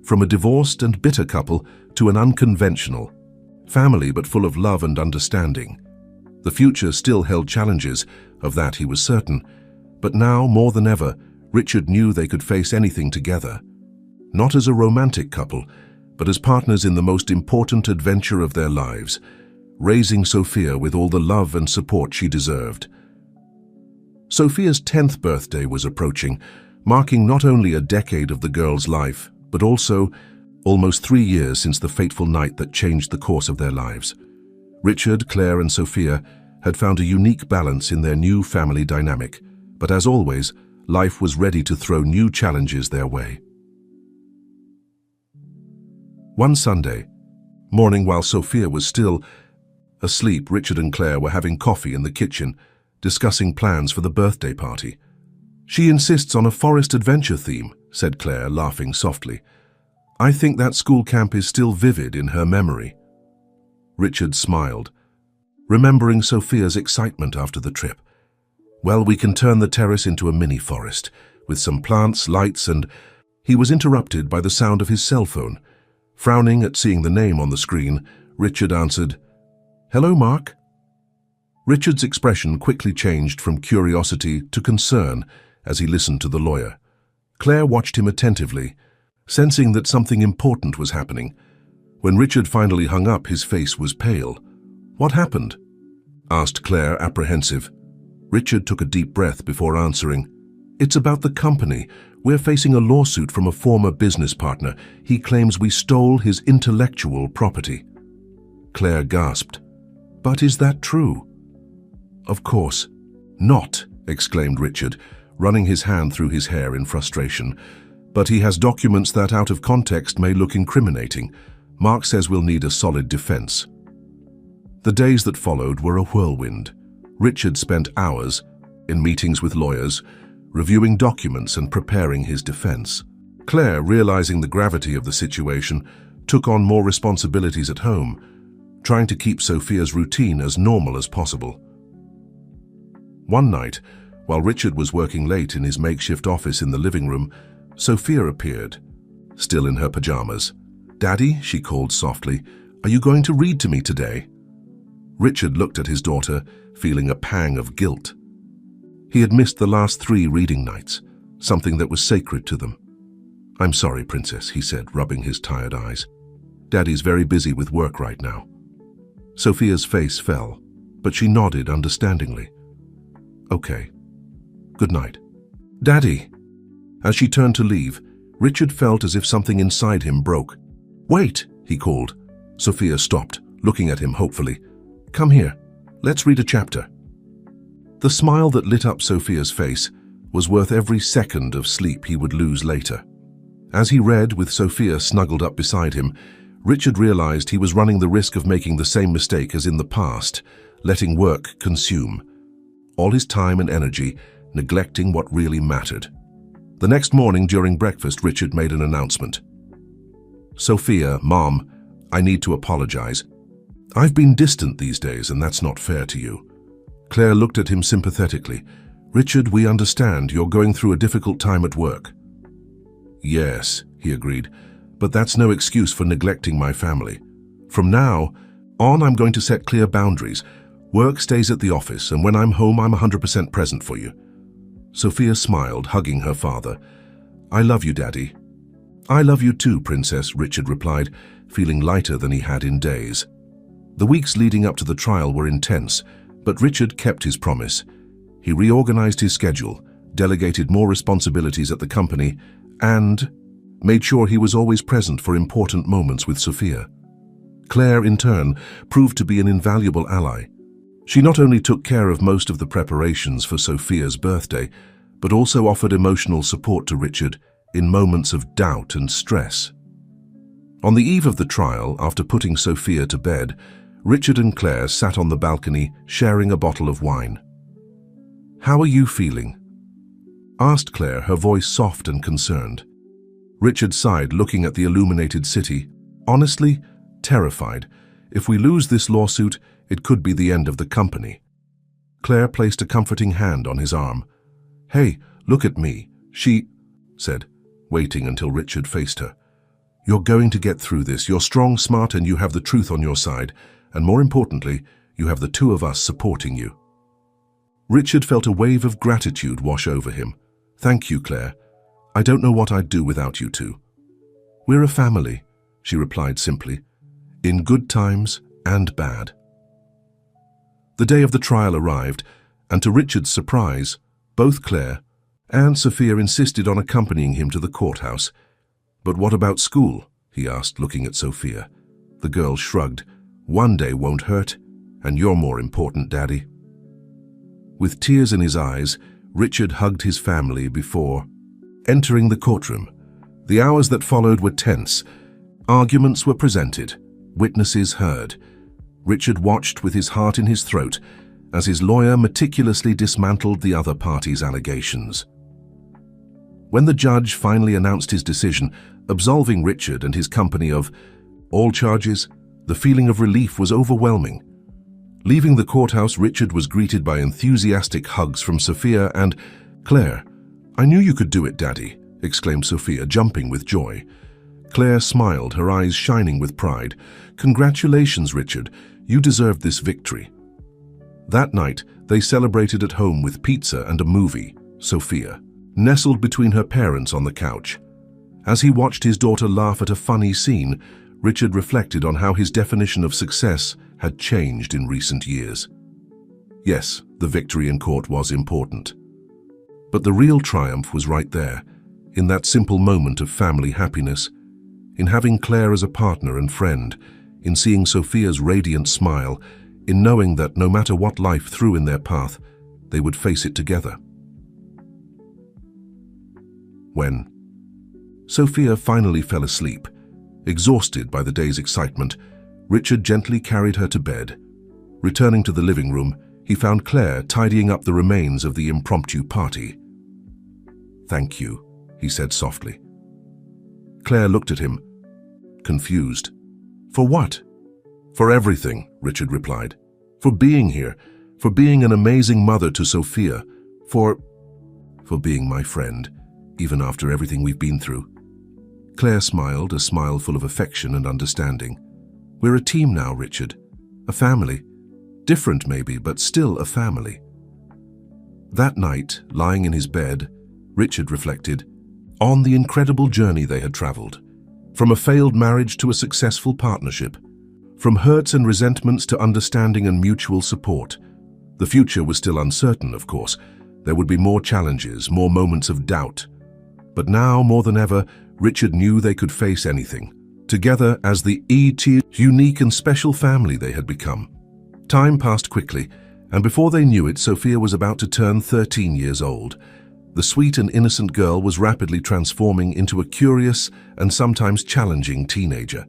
from a divorced and bitter couple to an unconventional family but full of love and understanding. The future still held challenges, of that he was certain, but now, more than ever, Richard knew they could face anything together. not as a romantic couple, but as partners in the most important adventure of their lives, raising Sophia with all the love and support she deserved. Sophia's 10th birthday was approaching, marking not only a decade of the girl's life, but also almost 3 years since the fateful night that changed the course of their lives. Richard, Claire, and Sophia had found a unique balance in their new family dynamic, but as always, life was ready to throw new challenges their way. One Sunday morning, while Sophia was still asleep, Richard and Claire were having coffee in the kitchen, discussing plans for the birthday party. "She insists on a forest adventure theme," said Claire, laughing softly. "I think that school camp is still vivid in her memory." Richard smiled, remembering Sophia's excitement after the trip. "Well, we can turn the terrace into a mini forest, with some plants, lights, and—" He was interrupted by the sound of his cell phone. Frowning at seeing the name on the screen, Richard answered, "Hello, Mark." Richard's expression quickly changed from curiosity to concern as he listened to the lawyer. Claire watched him attentively, sensing that something important was happening. When Richard finally hung up, his face was pale. "What happened?" asked Claire, apprehensive. Richard took a deep breath before answering. "It's about the company. We're facing a lawsuit from a former business partner. He claims we stole his intellectual property." Claire gasped. "But is that true?" "Of course not," exclaimed Richard, running his hand through his hair in frustration. "But he has documents that, out of context, may look incriminating. Mark says we'll need a solid defense." The days that followed were a whirlwind. Richard spent hours in meetings with lawyers, reviewing documents and preparing his defense. Claire, realizing the gravity of the situation, took on more responsibilities at home, trying to keep Sophia's routine as normal as possible. One night, while Richard was working late in his makeshift office in the living room, Sophia appeared, still in her pajamas. "Daddy," she called softly, "are you going to read to me today?" Richard looked at his daughter, feeling a pang of guilt. He had missed the last 3 reading nights, something that was sacred to them. "I'm sorry, Princess," he said, rubbing his tired eyes. "Daddy's very busy with work right now." Sophia's face fell, but she nodded understandingly. "Okay. Good night." "Daddy!" As she turned to leave, Richard felt as if something inside him broke. "Wait!" he called. Sophia stopped, looking at him hopefully. "Come here. Let's read a chapter." The smile that lit up Sophia's face was worth every second of sleep he would lose later. As he read, with Sophia snuggled up beside him, Richard realized he was running the risk of making the same mistake as in the past, letting work consume all his time and energy, neglecting what really mattered. The next morning during breakfast, Richard made an announcement. "Sophia, Mom, I need to apologize. I've been distant these days, and that's not fair to you." Claire looked at him sympathetically. "Richard, we understand you're going through a difficult time at work." "Yes," he agreed, "but that's no excuse for neglecting my family. From now on, I'm going to set clear boundaries. Work stays at the office, and when I'm home, I'm 100% present for you." Sophia smiled, hugging her father. "I love you, Daddy." "I love you too, Princess," Richard replied, feeling lighter than he had in days. The weeks leading up to the trial were intense, but Richard kept his promise. He reorganized his schedule, delegated more responsibilities at the company, and made sure he was always present for important moments with Sophia. Claire, in turn, proved to be an invaluable ally. She not only took care of most of the preparations for Sophia's birthday, but also offered emotional support to Richard in moments of doubt and stress. On the eve of the trial, after putting Sophia to bed, Richard and Claire sat on the balcony sharing a bottle of wine. "How are you feeling?" asked Claire, her voice soft and concerned. Richard sighed, looking at the illuminated city. "Honestly, terrified. If we lose this lawsuit, it could be the end of the company." Claire placed a comforting hand on his arm. "Hey, look at me," she said, waiting until Richard faced her. "You're going to get through this. You're strong, smart, and you have the truth on your side. And more importantly, you have the two of us supporting you." Richard felt a wave of gratitude wash over him. "Thank you, Claire. I don't know what I'd do without you two." "We're a family," she replied simply, "in good times and bad." The day of the trial arrived, and to Richard's surprise, both Claire and Sophia insisted on accompanying him to the courthouse. "But what about school?" he asked, looking at Sophia. The girl shrugged. "One day won't hurt, and you're more important, Daddy." With tears in his eyes, Richard hugged his family before entering the courtroom. The hours that followed were tense. Arguments were presented, witnesses heard. Richard watched with his heart in his throat as his lawyer meticulously dismantled the other party's allegations. When the judge finally announced his decision, absolving Richard and his company of all charges, the feeling of relief was overwhelming. Leaving the courthouse, Richard was greeted by enthusiastic hugs from Sophia and Claire. "I knew you could do it, Daddy," exclaimed Sophia, jumping with joy. Claire smiled, her eyes shining with pride. "Congratulations, Richard. You deserved this victory." That night, they celebrated at home with pizza and a movie. Sophia nestled between her parents on the couch. As he watched his daughter laugh at a funny scene, Richard reflected on how his definition of success had changed in recent years. Yes, the victory in court was important. But the real triumph was right there, in that simple moment of family happiness, in having Claire as a partner and friend, in seeing Sophia's radiant smile, in knowing that no matter what life threw in their path, they would face it together. When Sophia finally fell asleep, exhausted by the day's excitement, Richard gently carried her to bed. Returning to the living room, he found Claire tidying up the remains of the impromptu party. "Thank you," he said softly. Claire looked at him, confused. "For what?" "For everything," Richard replied. "For being here, for being an amazing mother to Sophia, for being my friend, even after everything we've been through." Claire smiled, a smile full of affection and understanding. "We're a team now, Richard. A family. Different maybe, but still a family." That night, lying in his bed, Richard reflected on the incredible journey they had traveled. From a failed marriage to a successful partnership. From hurts and resentments to understanding and mutual support. The future was still uncertain, of course. There would be more challenges, more moments of doubt. But now, more than ever, Richard knew they could face anything. Together as the unique and special family they had become. Time passed quickly, and before they knew it, Sophia was about to turn 13 years old. The sweet and innocent girl was rapidly transforming into a curious and sometimes challenging teenager.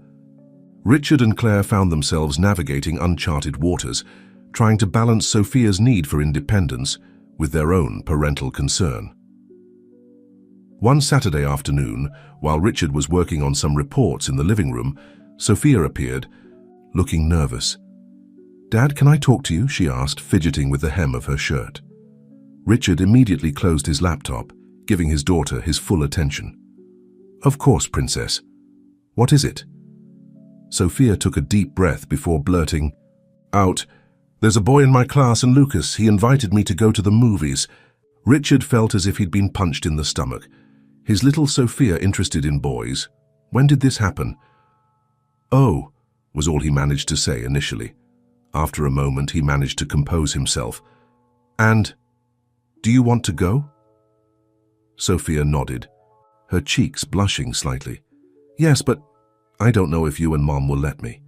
Richard and Claire found themselves navigating uncharted waters, trying to balance Sophia's need for independence with their own parental concern. One Saturday afternoon, while Richard was working on some reports in the living room, Sophia appeared, looking nervous. "Dad, can I talk to you?" she asked, fidgeting with the hem of her shirt. Richard immediately closed his laptop, giving his daughter his full attention. "Of course, Princess. What is it?" Sophia took a deep breath before blurting out, "There's a boy in my class and Lucas, he invited me to go to the movies." Richard felt as if he'd been punched in the stomach. His little Sophia interested in boys. When did this happen? "Oh," was all he managed to say initially. After a moment, he managed to compose himself. "And do you want to go?" Sophia nodded, her cheeks blushing slightly. "Yes, but I don't know if you and Mom will let me."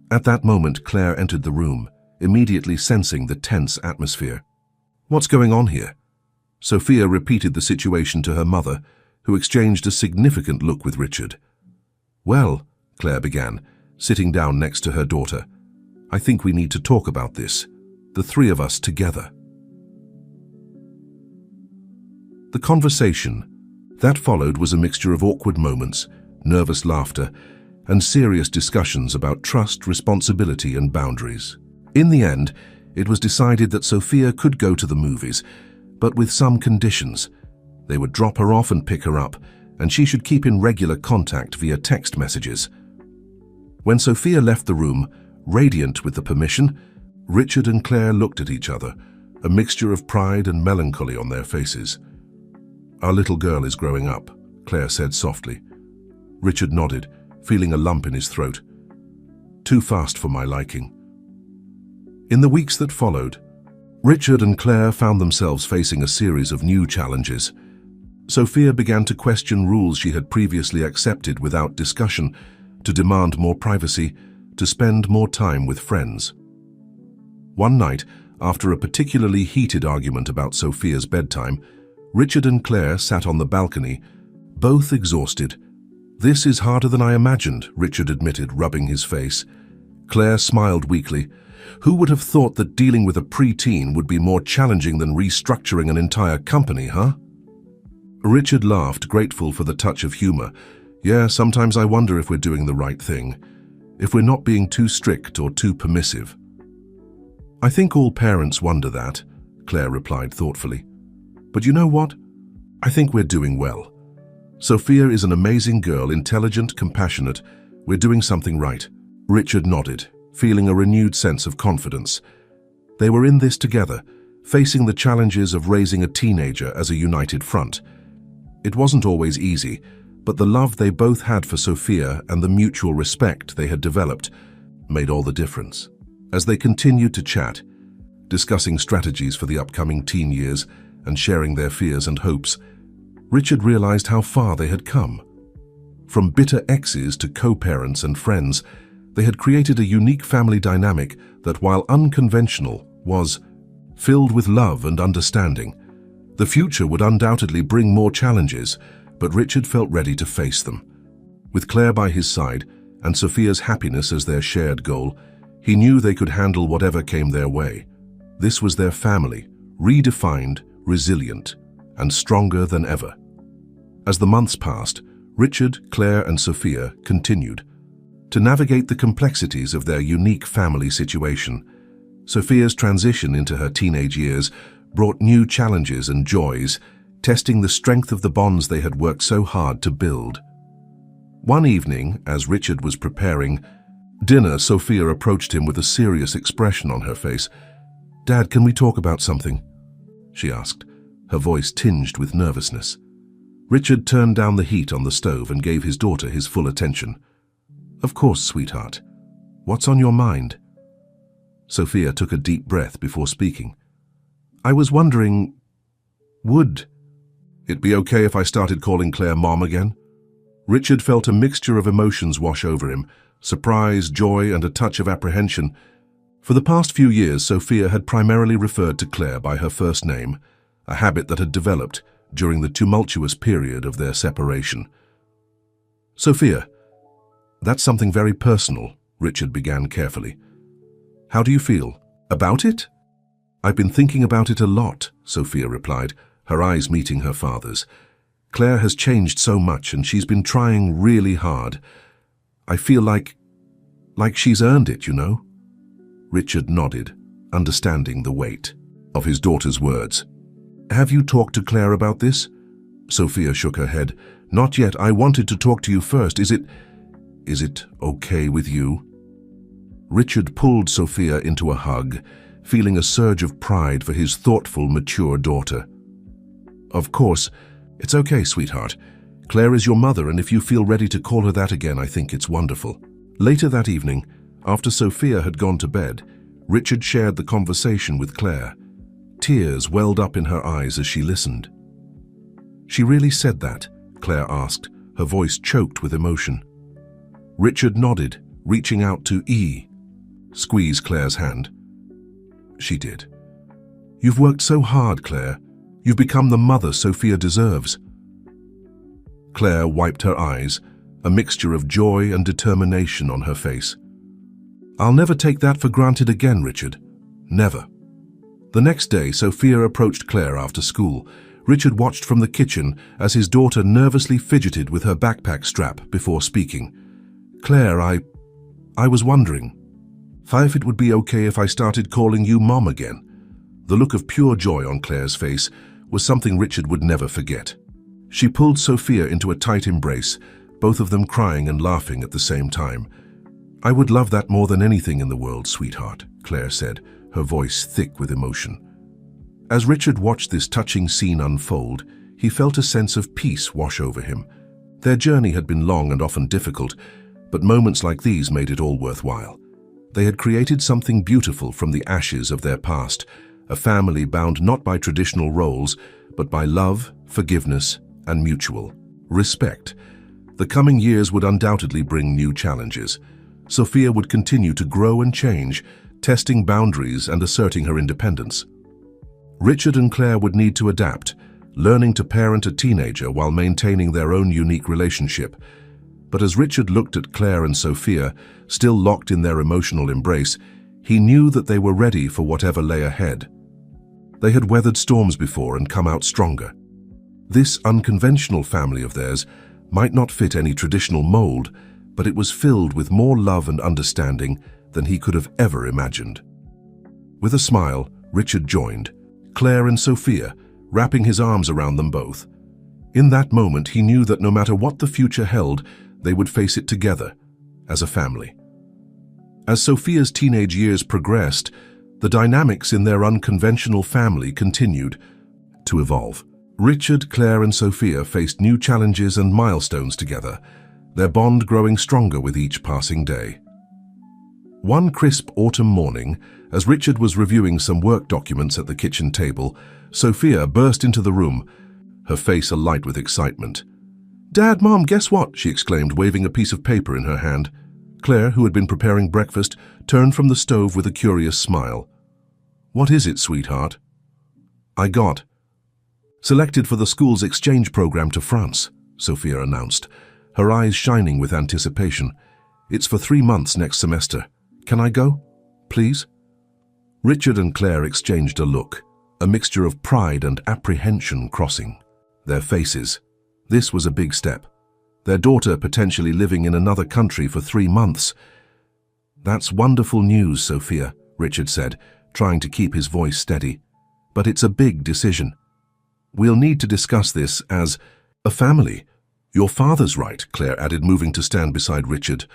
At that moment, Claire entered the room, immediately sensing the tense atmosphere. "What's going on here?" Sophia repeated the situation to her mother, who exchanged a significant look with Richard. "Well," Claire began, sitting down next to her daughter, "I think we need to talk about this, the three of us together." The conversation that followed was a mixture of awkward moments, nervous laughter, and serious discussions about trust, responsibility, and boundaries. In the end, it was decided that Sophia could go to the movies, but with some conditions. They would drop her off and pick her up, and she should keep in regular contact via text messages. When Sophia left the room, radiant with the permission, Richard and Claire looked at each other, a mixture of pride and melancholy on their faces. "Our little girl is growing up," Claire said softly. Richard nodded, feeling a lump in his throat. Too fast for my liking. In the weeks that followed, Richard and Claire found themselves facing a series of new challenges. Sophia began to question rules she had previously accepted without discussion, to demand more privacy, to spend more time with friends. One night, after a particularly heated argument about Sophia's bedtime, Richard and Claire sat on the balcony, both exhausted. "This is harder than I imagined," Richard admitted, rubbing his face. Claire smiled weakly. "Who would have thought that dealing with a preteen would be more challenging than restructuring an entire company, huh?" Richard laughed, grateful for the touch of humor. "Yeah, sometimes I wonder if we're doing the right thing, if we're not being too strict or too permissive." "I think all parents wonder that," Claire replied thoughtfully. "But you know what? I think we're doing well. Sophia is an amazing girl, intelligent, compassionate. We're doing something right." Richard nodded, feeling a renewed sense of confidence. They were in this together, facing the challenges of raising a teenager as a united front. It wasn't always easy, but the love they both had for Sophia and the mutual respect they had developed made all the difference. As they continued to chat, discussing strategies for the upcoming teen years and sharing their fears and hopes, Richard realized how far they had come. From bitter exes to co-parents and friends, they had created a unique family dynamic that, while unconventional, was filled with love and understanding. The future would undoubtedly bring more challenges, but Richard felt ready to face them. With Claire by his side and Sophia's happiness as their shared goal, he knew they could handle whatever came their way. This was their family, redefined, resilient, and stronger than ever. As the months passed, Richard, Claire, and Sophia continued to navigate the complexities of their unique family situation. Sophia's transition into her teenage years brought new challenges and joys, testing the strength of the bonds they had worked so hard to build. One evening, as Richard was preparing dinner, Sophia approached him with a serious expression on her face. "Dad, can we talk about something?" she asked, her voice tinged with nervousness. Richard turned down the heat on the stove and gave his daughter his full attention. "Of course, sweetheart. What's on your mind?" Sophia took a deep breath before speaking. "I was wondering, would it be okay if I started calling Claire Mom again?" Richard felt a mixture of emotions wash over him, surprise, joy, and a touch of apprehension. For the past few years, Sophia had primarily referred to Claire by her first name, a habit that had developed during the tumultuous period of their separation. "Sophia, that's something very personal," Richard began carefully. "How do you feel about it?" "I've been thinking about it a lot," Sophia replied, her eyes meeting her father's. "Claire has changed so much and she's been trying really hard. I feel like she's earned it, you know?" Richard nodded, understanding the weight of his daughter's words. "Have you talked to Claire about this?" Sophia shook her head. "Not yet. I wanted to talk to you first. Is it okay with you?" Richard pulled Sophia into a hug, feeling a surge of pride for his thoughtful, mature daughter. "Of course. It's okay, sweetheart. Claire is your mother, and if you feel ready to call her that again, I think it's wonderful." Later that evening, after Sophia had gone to bed, Richard shared the conversation with Claire. Tears welled up in her eyes as she listened. "She really said that?" Claire asked, her voice choked with emotion. Richard nodded, reaching out to squeeze Claire's hand. "She did. You've worked so hard, Claire. You've become the mother Sophia deserves." Claire wiped her eyes, a mixture of joy and determination on her face. "I'll never take that for granted again, Richard. Never." The next day, Sophia approached Claire after school. Richard watched from the kitchen as his daughter nervously fidgeted with her backpack strap before speaking. "Claire, I was wondering if it would be okay if I started calling you Mom again." The look of pure joy on Claire's face was something Richard would never forget. She pulled Sophia into a tight embrace, both of them crying and laughing at the same time. "I would love that more than anything in the world, sweetheart," Claire said, her voice thick with emotion. As Richard watched this touching scene unfold, he felt a sense of peace wash over him. Their journey had been long and often difficult, but moments like these made it all worthwhile. They had created something beautiful from the ashes of their past, a family bound not by traditional roles, but by love, forgiveness, and mutual respect. The coming years would undoubtedly bring new challenges. Sophia would continue to grow and change, testing boundaries and asserting her independence. Richard and Claire would need to adapt, learning to parent a teenager while maintaining their own unique relationship. But as Richard looked at Claire and Sophia, still locked in their emotional embrace, he knew that they were ready for whatever lay ahead. They had weathered storms before and come out stronger. This unconventional family of theirs might not fit any traditional mold, but it was filled with more love and understanding than he could have ever imagined. With a smile, Richard joined, Claire and Sophia, wrapping his arms around them both. In that moment, he knew that no matter what the future held, they would face it together, as a family. As Sophia's teenage years progressed, the dynamics in their unconventional family continued to evolve. Richard, Claire, and Sophia faced new challenges and milestones together, their bond growing stronger with each passing day. One crisp autumn morning, as Richard was reviewing some work documents at the kitchen table, Sophia burst into the room, her face alight with excitement. "Dad, Mom, guess what?" she exclaimed, waving a piece of paper in her hand. Claire, who had been preparing breakfast, turned from the stove with a curious smile. "What is it, sweetheart?" "I got selected for the school's exchange program to France," Sophia announced, her eyes shining with anticipation. "It's for 3 months next semester. Can I go? Please?" Richard and Claire exchanged a look, a mixture of pride and apprehension crossing their faces. This was a big step. Their daughter potentially living in another country for 3 months. "That's wonderful news, Sophia," Richard said, trying to keep his voice steady. "But it's a big decision. We'll need to discuss this as a family." "Your father's right," Claire added, moving to stand beside Richard.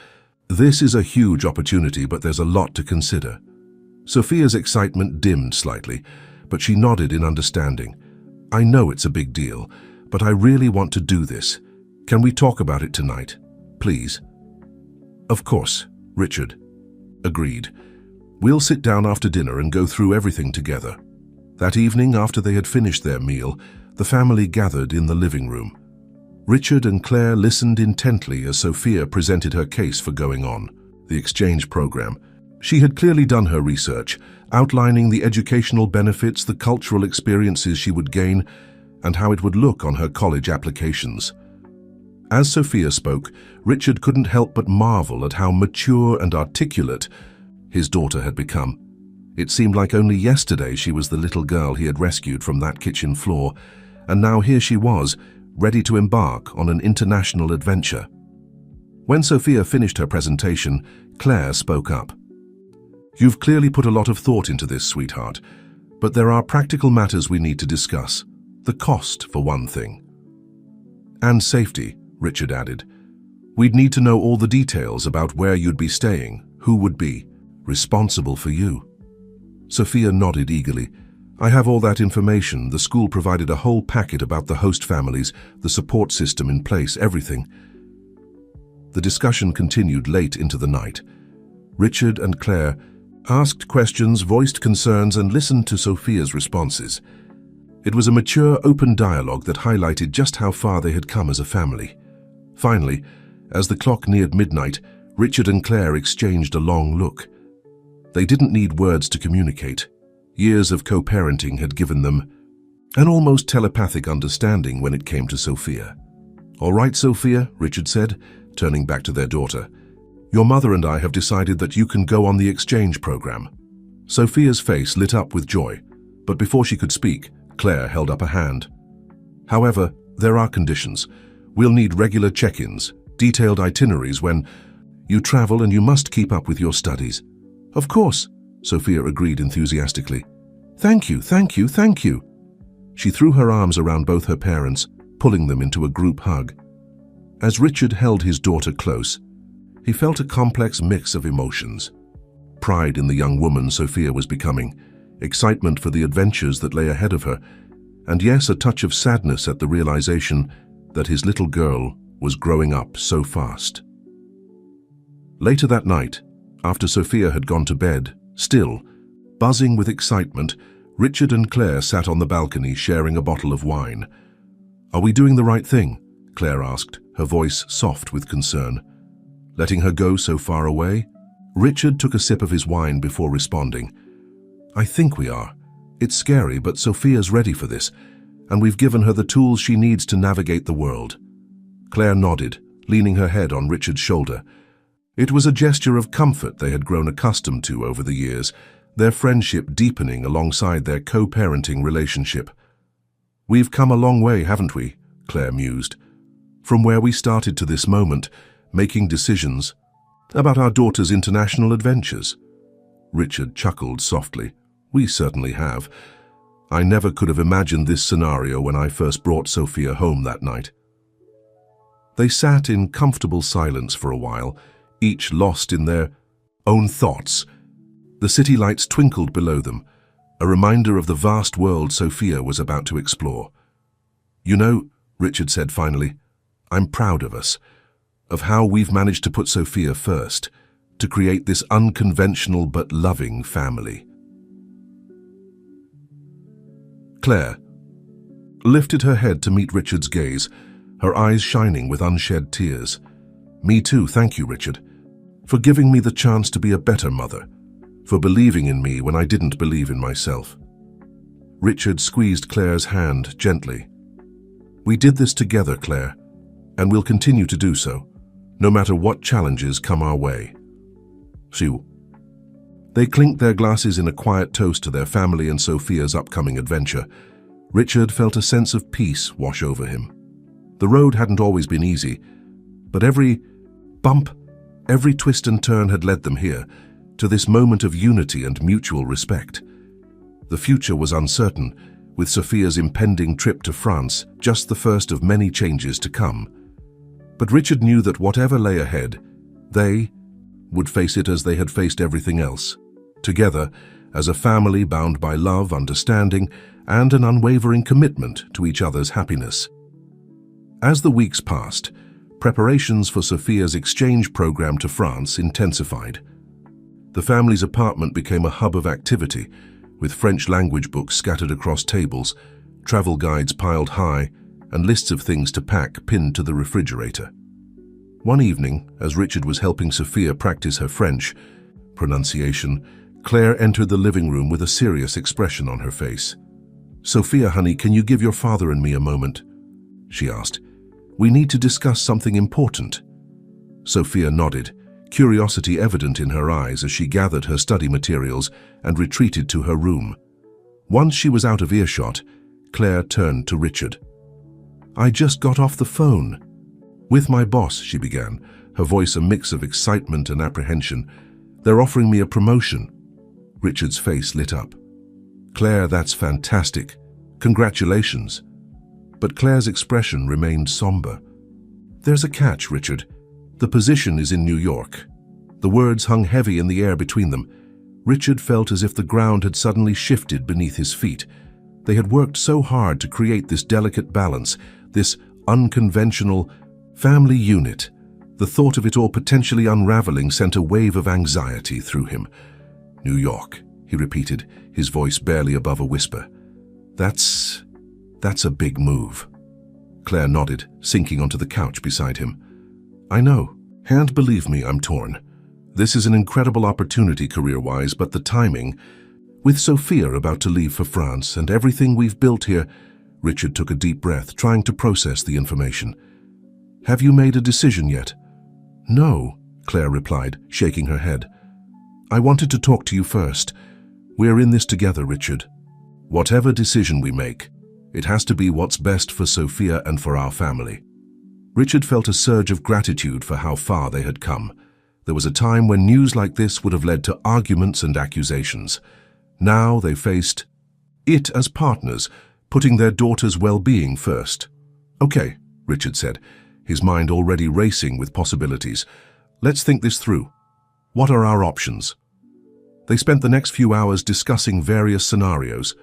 "This is a huge opportunity, but there's a lot to consider." Sophia's excitement dimmed slightly, but she nodded in understanding. "I know it's a big deal, but I really want to do this. Can we talk about it tonight, please?" "Of course," Richard agreed. "We'll sit down after dinner and go through everything together." That evening, after they had finished their meal, the family gathered in the living room. Richard and Claire listened intently as Sophia presented her case for going on the exchange program. She had clearly done her research, outlining the educational benefits, the cultural experiences she would gain, and how it would look on her college applications. As Sophia spoke, Richard couldn't help but marvel at how mature and articulate his daughter had become. It seemed like only yesterday she was the little girl he had rescued from that kitchen floor, and now here she was, ready to embark on an international adventure. When Sophia finished her presentation, Claire spoke up. "You've clearly put a lot of thought into this, sweetheart, but there are practical matters we need to discuss. The cost, for one thing. And safety," Richard added. "We'd need to know all the details about where you'd be staying, who would be responsible for you." Sophia nodded eagerly. "I have all that information. The school provided a whole packet about the host families, the support system in place, everything." The discussion continued late into the night. Richard and Claire asked questions, voiced concerns, and listened to Sophia's responses. It was a mature, open dialogue that highlighted just how far they had come as a family. Finally, as the clock neared midnight, Richard and Claire exchanged a long look. They didn't need words to communicate. Years of co-parenting had given them an almost telepathic understanding when it came to Sophia. "All right, Sophia," Richard said, turning back to their daughter. "Your mother and I have decided that you can go on the exchange program." Sophia's face lit up with joy, but before she could speak, Claire held up a hand. "However, there are conditions. We'll need regular check-ins, detailed itineraries when you travel, and you must keep up with your studies." "Of course," Sophia agreed enthusiastically. "Thank you, thank you, thank you." She threw her arms around both her parents, pulling them into a group hug. As Richard held his daughter close, he felt a complex mix of emotions. Pride in the young woman Sophia was becoming, excitement for the adventures that lay ahead of her, and yes, a touch of sadness at the realization that his little girl was growing up so fast. Later that night, after Sophia had gone to bed, still, buzzing with excitement, Richard and Claire sat on the balcony sharing a bottle of wine. "Are we doing the right thing?" Claire asked, her voice soft with concern. "Letting her go so far away?" Richard took a sip of his wine before responding. "I think we are. It's scary, but Sophia's ready for this, and we've given her the tools she needs to navigate the world." Claire nodded, leaning her head on Richard's shoulder. It was a gesture of comfort they had grown accustomed to over the years, their friendship deepening alongside their co-parenting relationship. "We've come a long way, haven't we?" Claire mused. "From where we started to this moment, making decisions about our daughter's international adventures." Richard chuckled softly. "We certainly have. I never could have imagined this scenario when I first brought Sophia home that night." They sat in comfortable silence for a while, each lost in their own thoughts. The city lights twinkled below them, a reminder of the vast world Sophia was about to explore. "You know," Richard said finally, "I'm proud of us, of how we've managed to put Sophia first, to create this unconventional but loving family." Claire lifted her head to meet Richard's gaze, her eyes shining with unshed tears. "Me too, thank you, Richard, for giving me the chance to be a better mother, for believing in me when I didn't believe in myself." Richard squeezed Claire's hand gently. "We did this together, Claire, and we'll continue to do so, no matter what challenges come our way." Phew. They clinked their glasses in a quiet toast to their family and Sophia's upcoming adventure. Richard felt a sense of peace wash over him. The road hadn't always been easy, but every bump, every twist and turn had led them here, to this moment of unity and mutual respect. The future was uncertain, with Sophia's impending trip to France just the first of many changes to come. But Richard knew that whatever lay ahead, they would face it as they had faced everything else, together as a family bound by love, understanding, and an unwavering commitment to each other's happiness. As the weeks passed, preparations for Sophia's exchange program to France intensified. The family's apartment became a hub of activity, with French language books scattered across tables, travel guides piled high, and lists of things to pack pinned to the refrigerator. One evening, as Richard was helping Sophia practice her French pronunciation, Claire entered the living room with a serious expression on her face. "Sophia, honey, can you give your father and me a moment?" she asked. "We need to discuss something important." Sophia nodded, curiosity evident in her eyes as she gathered her study materials and retreated to her room. Once she was out of earshot, Claire turned to Richard. "I just got off the phone with my boss," she began, her voice a mix of excitement and apprehension. "They're offering me a promotion." Richard's face lit up. "Claire, that's fantastic. Congratulations." But Claire's expression remained somber. "There's a catch, Richard. The position is in New York." The words hung heavy in the air between them. Richard felt as if the ground had suddenly shifted beneath his feet. They had worked so hard to create this delicate balance, this unconventional family unit. The thought of it all potentially unraveling sent a wave of anxiety through him. "New York," he repeated, his voice barely above a whisper. That's a big move." Claire nodded, sinking onto the couch beside him. "I know, and believe me, I'm torn. This is an incredible opportunity career-wise, but the timing, with Sophia about to leave for France and everything we've built here." Richard took a deep breath, trying to process the information. "Have you made a decision yet?" "No," Claire replied, shaking her head. "I wanted to talk to you first. We're in this together, Richard. Whatever decision we make, it has to be what's best for Sophia and for our family." Richard felt a surge of gratitude for how far they had come. There was a time when news like this would have led to arguments and accusations. Now they faced it as partners, putting their daughter's well-being first. "Okay," Richard said, his mind already racing with possibilities. "Let's think this through. What are our options?" They spent the next few hours discussing various scenarios.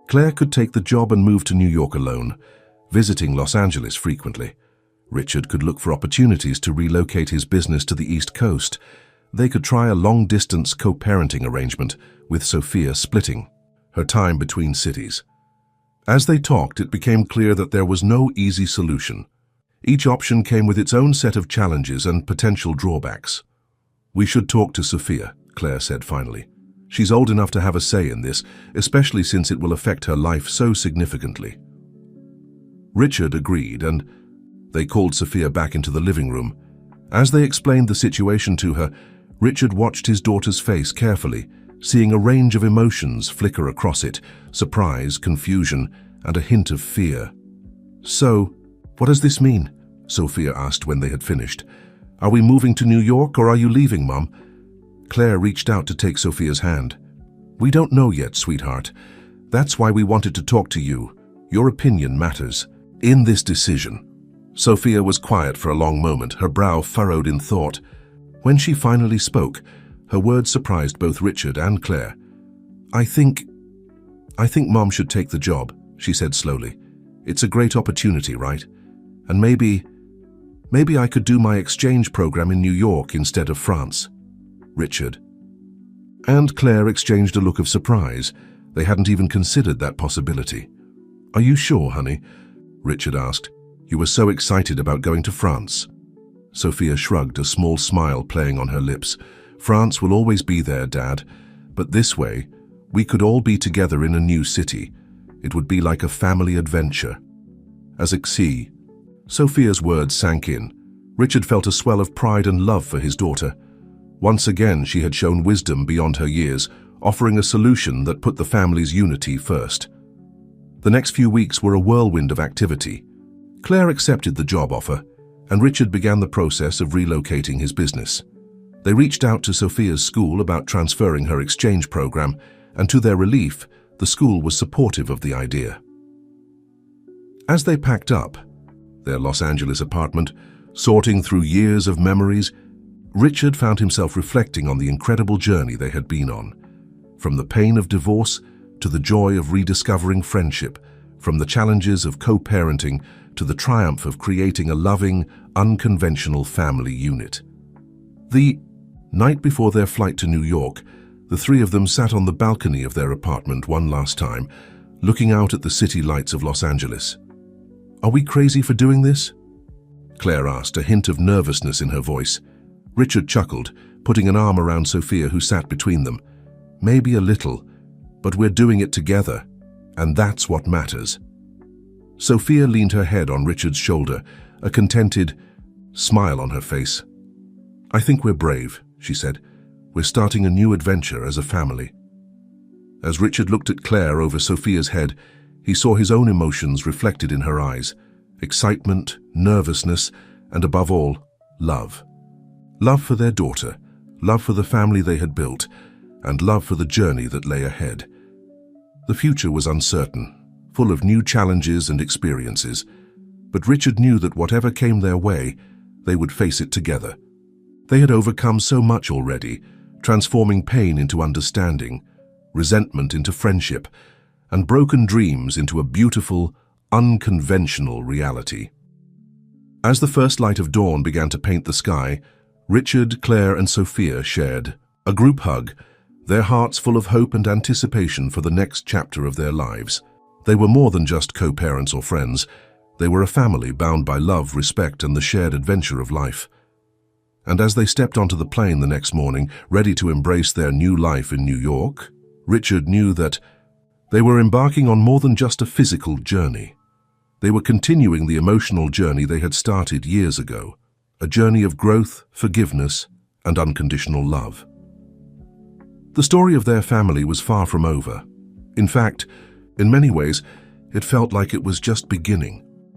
Claire could take the job and move to New York alone, visiting Los Angeles frequently. Richard could look for opportunities to relocate his business to the East Coast. They could try a long-distance co-parenting arrangement, with Sophia splitting her time between cities. As they talked, it became clear that there was no easy solution. Each option came with its own set of challenges and potential drawbacks. "We should talk to Sophia," Claire said finally. "She's old enough to have a say in this, especially since it will affect her life so significantly." Richard agreed, and they called Sophia back into the living room. As they explained the situation to her, Richard watched his daughter's face carefully, seeing a range of emotions flicker across it: surprise, confusion, and a hint of fear. "So, what does this mean?" Sophia asked when they had finished. "Are we moving to New York, or are you leaving, Mom?" Claire reached out to take Sophia's hand. "We don't know yet, sweetheart. That's why we wanted to talk to you. Your opinion matters in this decision." Sophia was quiet for a long moment, her brow furrowed in thought. When she finally spoke, her words surprised both Richard and Claire. I think Mom should take the job," she said slowly. "It's a great opportunity, right? And maybe I could do my exchange program in New York instead of France." Richard and Claire exchanged a look of surprise. They hadn't even considered that possibility. "Are you sure, honey?" Richard asked. "You were so excited about going to France." Sophia shrugged, a small smile playing on her lips. "France will always be there, Dad. But this way, we could all be together in a new city. It would be like a family adventure." As a see, Sophia's words sank in. Richard felt a swell of pride and love for his daughter. Once again, she had shown wisdom beyond her years, offering a solution that put the family's unity first. The next few weeks were a whirlwind of activity. Claire accepted the job offer, and Richard began the process of relocating his business. They reached out to Sophia's school about transferring her exchange program, and to their relief, the school was supportive of the idea. As they packed up their Los Angeles apartment, sorting through years of memories, Richard found himself reflecting on the incredible journey they had been on. From the pain of divorce to the joy of rediscovering friendship, from the challenges of co-parenting to the triumph of creating a loving, unconventional family unit. The night before their flight to New York, the three of them sat on the balcony of their apartment one last time, looking out at the city lights of Los Angeles. "Are we crazy for doing this?" Claire asked, a hint of nervousness in her voice. Richard chuckled, putting an arm around Sophia, who sat between them. "Maybe a little, but we're doing it together, and that's what matters." Sophia leaned her head on Richard's shoulder, a contented smile on her face. "I think we're brave," she said. "We're starting a new adventure as a family." As Richard looked at Claire over Sophia's head, he saw his own emotions reflected in her eyes: excitement, nervousness, and above all, love. Love for their daughter, love for the family they had built, and love for the journey that lay ahead. The future was uncertain, full of new challenges and experiences, but Richard knew that whatever came their way, they would face it together. They had overcome so much already, transforming pain into understanding, resentment into friendship, and broken dreams into a beautiful, unconventional reality. As the first light of dawn began to paint the sky, Richard, Claire, and Sophia shared a group hug, their hearts full of hope and anticipation for the next chapter of their lives. They were more than just co-parents or friends. They were a family bound by love, respect, and the shared adventure of life. And as they stepped onto the plane the next morning, ready to embrace their new life in New York, Richard knew that they were embarking on more than just a physical journey. They were continuing the emotional journey they had started years ago, a journey of growth, forgiveness, and unconditional love. The story of their family was far from over. In fact, in many ways, it felt like it was just beginning.